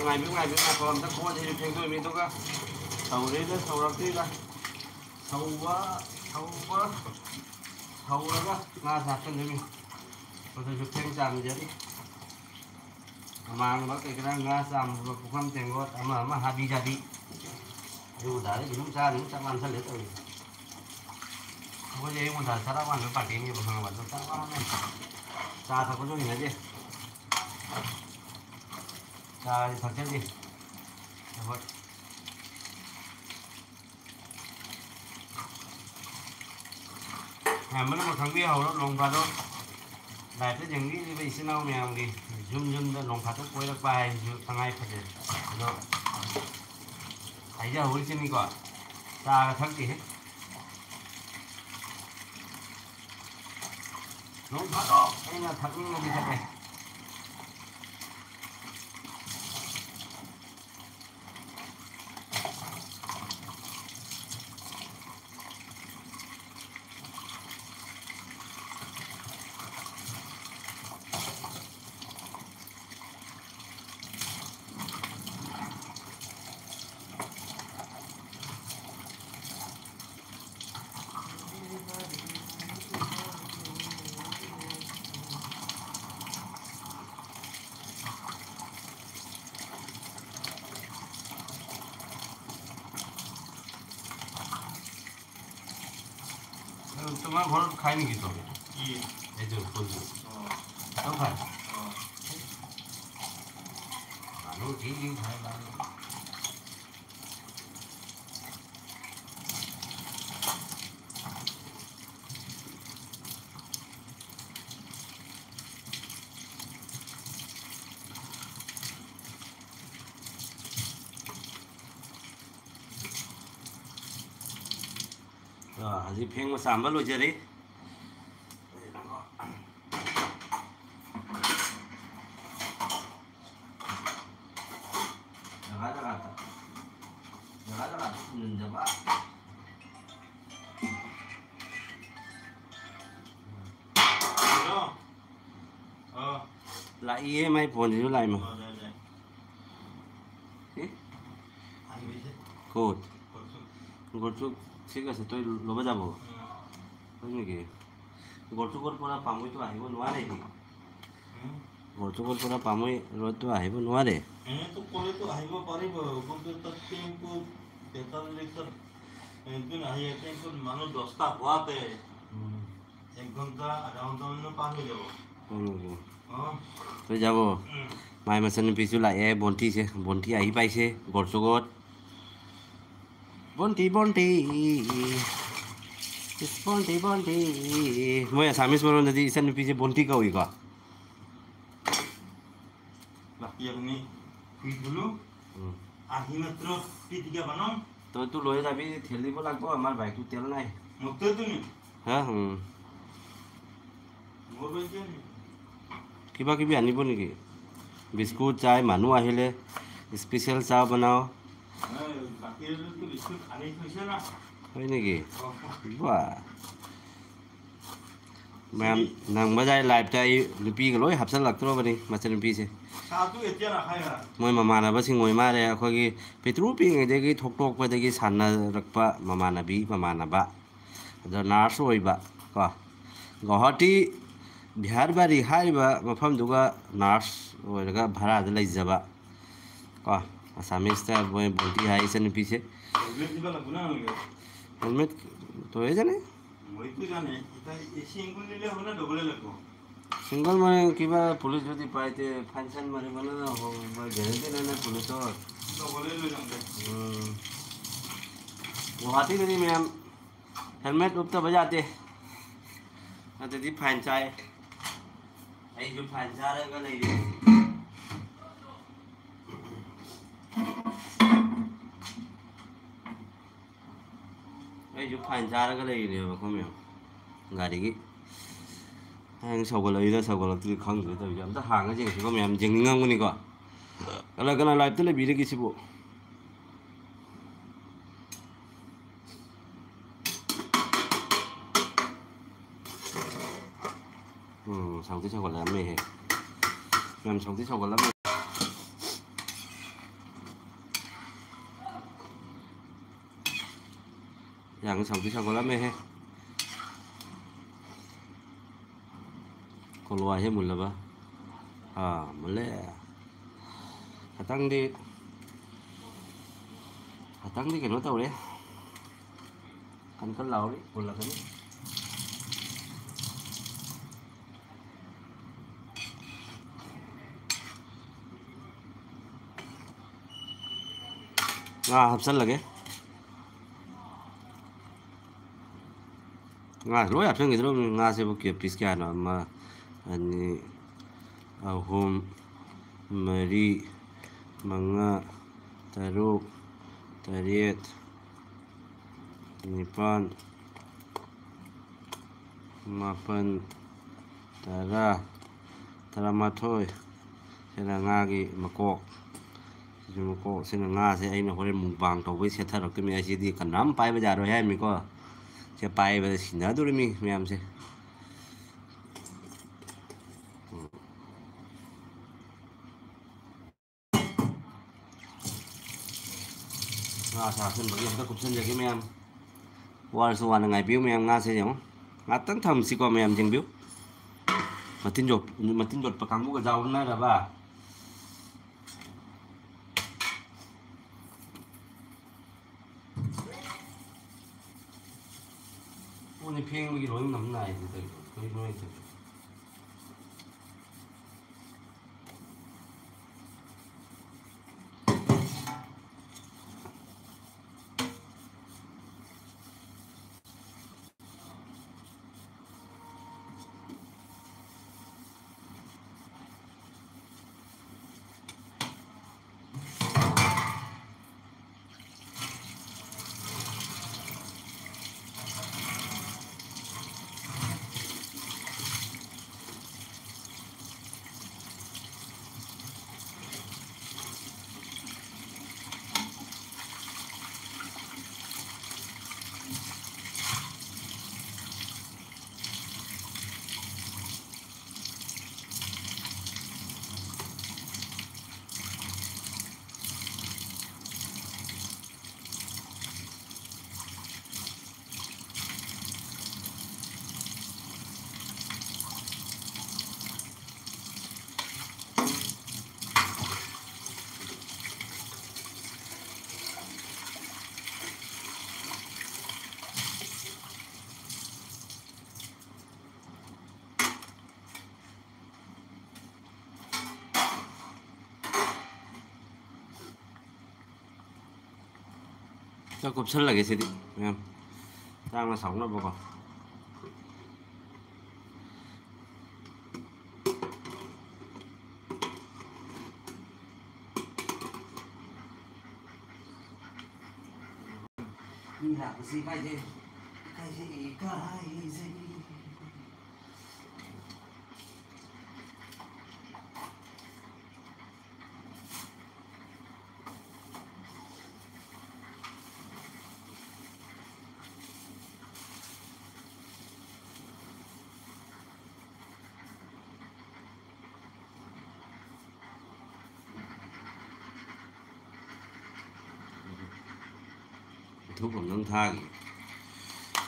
ngày biết là còn tất có gì thêm tôi mình tôi cả sầu đấy đó sầu lắm tí cả sầu quá sầu đó nga sạch cho mình còn tôi chụp thêm chạm gì đi mang bác cái nga sạm và cũng không tiền gót mà happy jadi dù đã đấy chúng ta ăn sao lấy tôi có gì mà đã sao ăn cái party như bằng bạn sao ăn này cha thật có gì nữa chứ cha thật chứ gì thôi ngày mới một tháng biêu đó lồng vào đó đại tới những cái vị sinh nào mèo gì zoom đó lồng phạt tất quay được bài thằng ai phải đó thấy giờ hồi xin đi quả cha thắng gì hết lồng phạt đó cái là thắng gì thật này তোমার ঘর খাই নাকি তবে এই যে ফুলটো তাও খায় ভালো ঠিক খায় আজি feng mà sảm bắt lôi chơi đấy lại EMI phone thì lại mà code code ঠিক আছে তই ল'ব যাব হয় নেকি গৰচুকৰ পৰা পামৈটো আহিব নোৱাৰে নেকি গৰচুকৰ পৰা পামৈ ৰ'দটো আহিব নোৱাৰে এনেতো ক'লেতো আহিব পাৰিব কিন্তু তাত টেম্পু বেটাৰ ৰিক্সাত একদিন আহি টেম্পুত মানুহ 10টা হোৱাতে 1 ঘণ্টা আধা ঘণ্টামান পাৰ হৈ যাব তই যাব মাই মাছনি পিছু লাগে বন্তি আহি পাইছে গৰচুকত বন্তি bonti moi asamis moron dadi isan nupi se bonti ka oi ko laki yang ni kui dulu ahi matro pi tiga banong to tu loye tapi theli bo lagbo amar bike tu tel nai mukte tu ni ha मोर बजे ni কিবা কিবি আনিব নেকি biscuit চাই মানুহ আহিলে special চাহ বনাও laki tu biskut khani khoise na হয় নেকি বাহ मैम नंग बजाय लाइफ ताई लुपी के लोय हपसल लगतरो बनी मचन लुपी से सातु एतिया रखाय हा मोय ममानब सिंग मोय मारे अखोगी पेट्रोल पिंग देगी थोक थोक पदगी सान्ना रखपा ममानबी ममानबा द नार्स ओइबा को गुवाहाटी बिहारबारी हारिबा मफम दुगा नार्स ओइरगा भारा द लैजबा को आसामीस ता मोय बोलती हाई सन लुपी से हेलमेट दिबा लागुना लगे हेलमेट तो ए जाने মই তো জানে এটা সিঙ্গল নিলে হবে না ডবলে লাগবো सिंगल माने किबा पुलिस जदि पाइते फाइन मारे बना हो ग्यारेंटी ना पुलिस और ডবলে লৈ যাম गुवाहाटी में मैम हेलमेट उपता बजाते अतदी फाइन चाय आई जो फाइन चाह रहा है नहीं रे आई जो फाइन चाह रहा है नहीं रे बको मैं गाड़ी की hang saugalai da saugalak tu khang de ta yam ta hang jing ko myam jing ngang ni ko ala kana live te le bi ki sibo sang ti saugalai me he myam sang ti saugalai me yang sang ti saugalai me he kalau aja mulai bah, mulai, hatang di kan tahu deh, kan kalau deh, bola kan, hapsan lagi, lo hapsan gitu loh, sih bukan pisah nama ani ahum mari manga taruk tariet nipan mapan tara mathoi sena ngagi makok sena nga se aina hore mukbang tawai se tharak mi asi di kanam pai ba jaro hai mi ko se pai ba sina dur mi myam se sa sen bagi kita kupsen jagi myam war so wan ngai biu myam nga se jong ngatang tham si ko myam jing biu matin jot pakang bu ga jaw na ra ba 오늘 비행기 로잉 남나 이제 거의 로잉 cho cục sân là cái gì đi em đang là sống nó bao 미라그시 가이제 가이제 가이제ทุบผมต้องทาง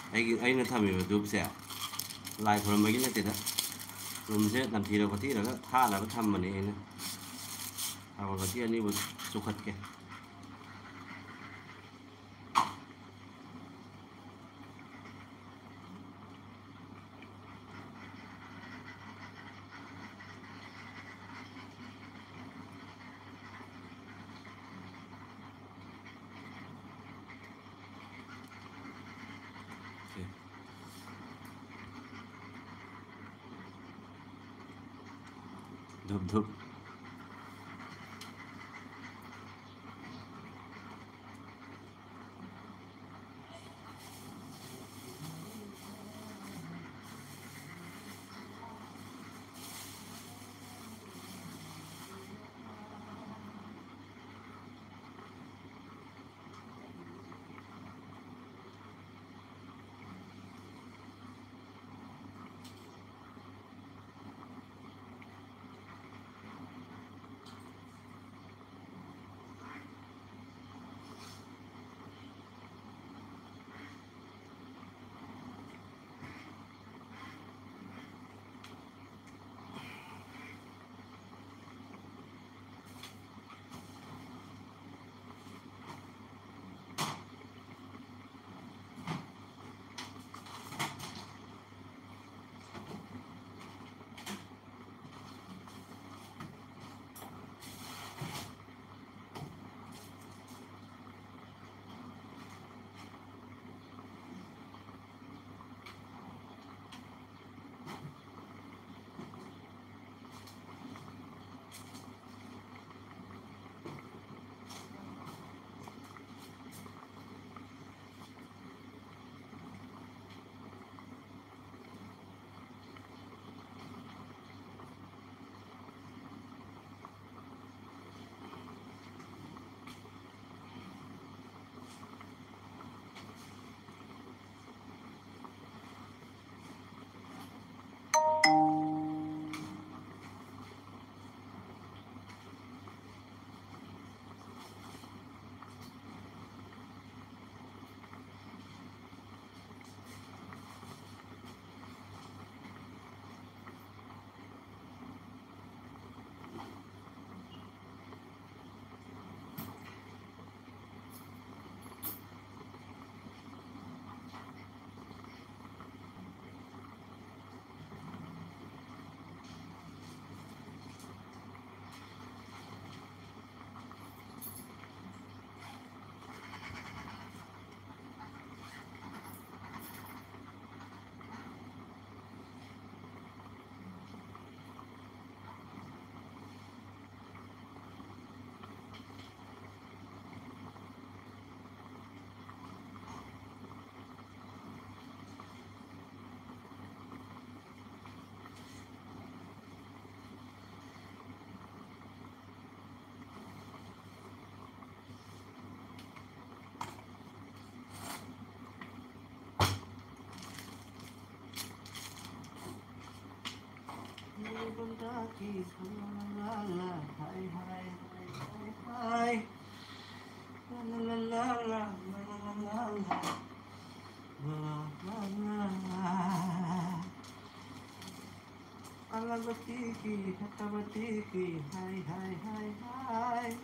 ไอ้นั่นทำอยู่ทุบเสียลายคนไม่กินติดนะลมเสียนาทีเราก็ที่เราก็ท่าเราก็ทำมันเองนะเอาก็ที่อันนี้มันสุขัดแกทุบAlabatiki, hatabatiki, hi, hi, hi, hi.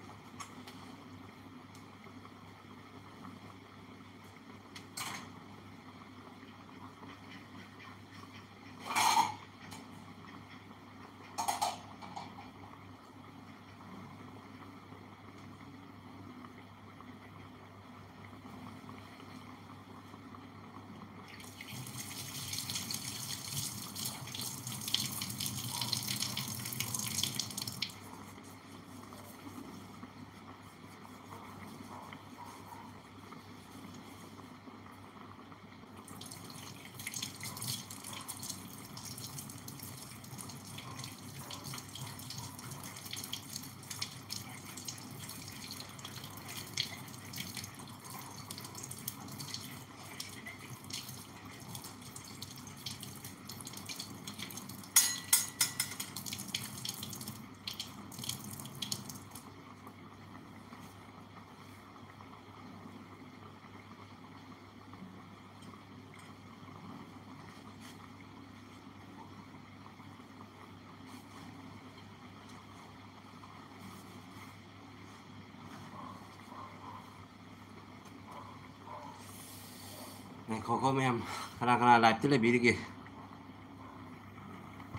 ꯈꯣ ꯃꯌꯥꯝ ꯀꯅꯥ ꯀꯅꯥ ꯂꯥꯏꯚꯇ ꯂꯩꯕꯤꯔꯤꯒꯦ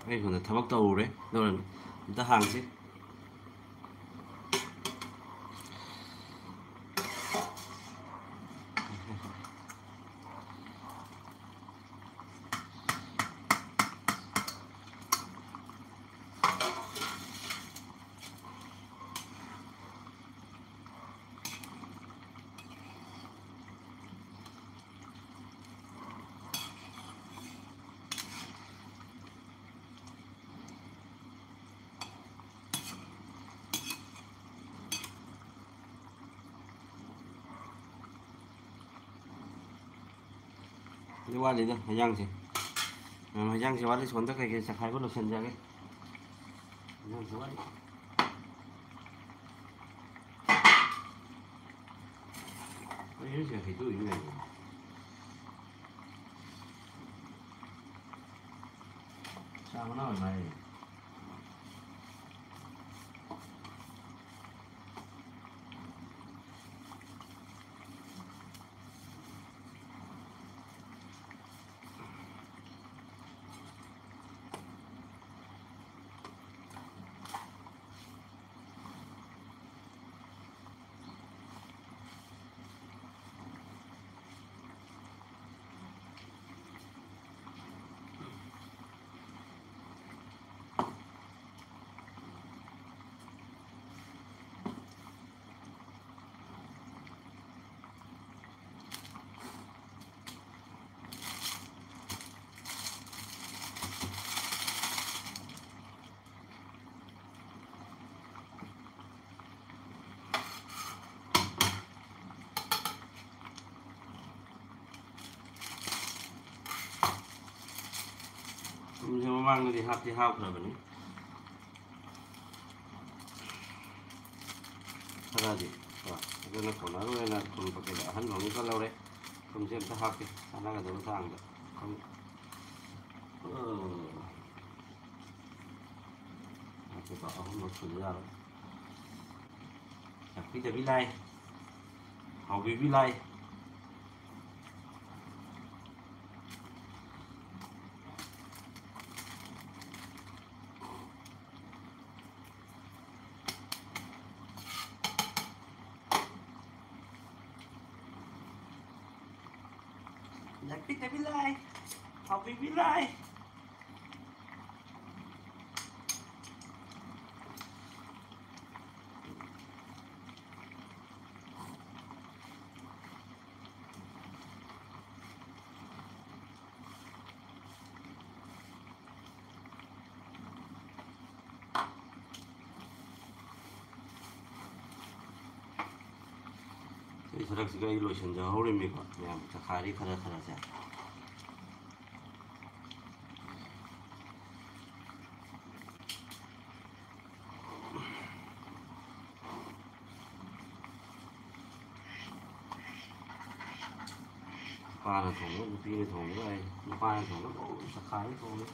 ꯑꯩ ꯁꯣꯝꯗ ꯊꯕꯛ ꯇꯧꯔꯨꯔꯦ ꯑꯗꯨꯅ ꯑꯝꯇ ꯍꯥꯡꯁꯤ ꯋꯥꯠꯂꯤꯗ ꯍꯩꯖꯥꯡꯁꯦ ꯍꯩꯖꯥꯡꯁꯦ ꯋꯥꯠꯂꯤ ꯁꯣꯝꯗ ꯀꯩꯀꯩ ꯆꯈꯥꯏꯕ ꯂꯣꯏꯁꯤꯟꯖꯒꯦ ꯍꯩꯖꯥꯡꯁꯦ ꯋꯥꯠꯂꯤ ꯍꯩꯖꯥꯡꯁꯦ ꯍꯩꯗꯣꯛꯏꯅꯦ ꯆꯥꯃꯅ ꯑꯣꯏꯃꯥꯏ ꯊꯨꯝꯁꯦ ꯃꯃꯥꯡꯗꯗꯤ ꯍꯥꯞꯇꯤ ꯍꯥꯞꯈ꯭ꯔꯕꯅꯤ ꯈꯔꯗꯤ ꯀꯣ ꯑꯗꯨꯅ ꯀꯣꯟꯅꯔꯣꯏꯅ ꯊꯨꯝ ꯄꯀꯦꯠ ꯑꯍꯟꯕ ꯑꯃꯨꯛꯀ ꯂꯧꯔꯦ ꯊꯨꯝꯁꯦ ꯑꯝꯇ ꯍꯥꯞꯀꯦ ꯆꯥꯟꯅꯒꯗꯕ ꯆꯥꯡꯗ ꯍꯥꯞꯄꯦꯀꯣ ꯑꯍꯨꯝꯂꯛ ꯁꯨꯕ ꯌꯥꯔꯣꯏ ꯌꯥꯛꯄꯤꯗꯕꯤ ꯂꯥꯏ ꯍꯥꯎꯕꯤꯕꯤ ꯂꯥꯏ ꯌꯥꯛꯄꯤꯗꯕꯤ ꯂꯥꯏ ꯍꯥꯎꯕꯤꯕꯤ ꯂꯥꯏ ꯁꯤ ꯁꯔꯛꯁꯤꯒ ꯑꯩ ꯂꯣꯏꯁꯤꯟꯖꯍꯧꯔꯤꯃꯤꯀꯣ ꯃꯌꯥꯝ ꯆꯈꯥꯏꯔꯤ ꯈꯔ ꯈꯔꯁꯦ ꯅꯨꯄꯥꯅ ꯊꯣꯡꯕ ꯅꯨꯄꯤꯅ ꯊꯣꯡꯕ ꯑꯩ ꯅꯨꯄꯥꯅ ꯊꯣꯡꯕ ꯂꯣꯏ ꯆꯈꯥꯏꯔ ꯊꯣꯡꯉꯦ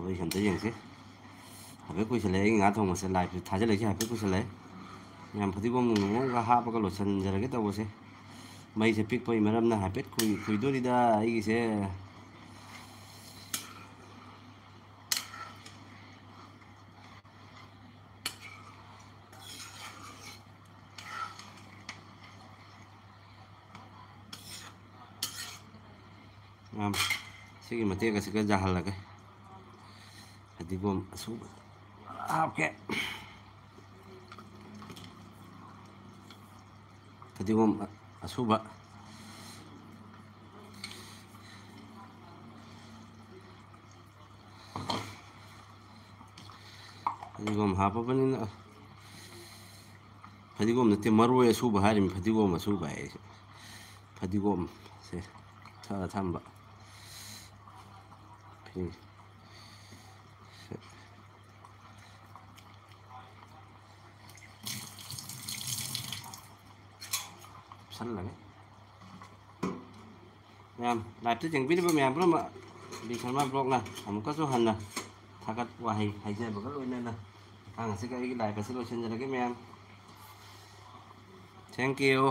ꯑꯩ ꯁꯝꯇ ꯌꯦꯡꯁꯤ ꯍꯥꯏꯐꯦꯠ ꯀꯨꯏꯁꯜꯂꯛꯑꯦ ꯑꯩ ꯉꯥ ꯊꯣꯡꯕꯁꯦ ꯂꯥꯏꯐ ꯊꯥꯖꯤꯜꯂꯛꯏꯁꯦ ꯍꯥꯏꯐꯦꯠ ꯀꯨꯏꯁꯜꯂꯛꯑꯦ ꯃꯌꯥꯝ ꯐꯗꯤꯒꯣꯝ ꯅꯨꯡꯒꯣꯝꯒ ꯍꯥꯞꯄꯒ ꯂꯣꯏꯁꯤꯟꯖꯔꯒꯦ ꯇꯧꯕꯁꯦ ꯃꯩꯁꯦ ꯄꯤꯛꯄꯒꯤ ꯃꯔꯝꯅ ꯍꯥꯏꯐꯦꯠ ꯀꯨꯏꯗꯣꯔꯤꯗ ꯑꯩꯒꯤꯁꯦ ꯁꯤꯒꯤ ꯃꯇꯦꯛ ꯑꯁꯤꯒ ꯌꯥꯍꯜꯂꯒꯦ ꯐꯗꯤꯒꯣꯝ ꯑꯁꯨꯕ ꯍꯥꯞꯀꯦ ꯐꯗꯤꯒꯣꯝ ꯑꯁꯨꯕ ꯐꯗꯤꯒꯣꯝ ꯍꯥꯞꯄꯕꯅꯤꯅ ꯐꯗꯤꯒꯣꯝ ꯅꯠꯇꯦ ꯃꯔꯣꯏ ꯑꯁꯨꯕ ꯍꯥꯏꯔꯤꯕ ꯐꯗꯤꯒꯣꯝ ꯑꯁꯨꯕ ꯍꯥꯏꯁꯦ ꯐꯗꯤꯒꯣꯝꯁꯦ ꯊꯛꯑ ꯊꯝꯕ ꯁꯜꯂꯒꯦ ꯃꯌꯥꯝ ꯂꯥꯏꯚꯇ ꯌꯦꯡꯕꯤꯔꯤꯕ ꯃꯌꯥꯝ ꯄꯨꯝꯅꯃꯛ ꯕꯤ ꯁꯔꯃ ꯕ꯭ꯂꯣꯛꯅ ꯑꯃꯨꯛꯀꯁꯨ ꯍꯟꯅ ꯊꯥꯒꯠ ꯋꯥꯍꯩ ꯍꯥꯏꯖꯕꯒ ꯂꯣꯏꯅꯅ ꯃꯇꯥꯡ ꯑꯁꯤꯒ ꯑꯩꯒꯤ ꯂꯥꯏꯚ ꯑꯁꯤ ꯂꯣꯏꯁꯤꯟꯖꯔꯒꯦ ꯃꯌꯥꯝ ꯊꯦꯡꯛ ꯌꯨ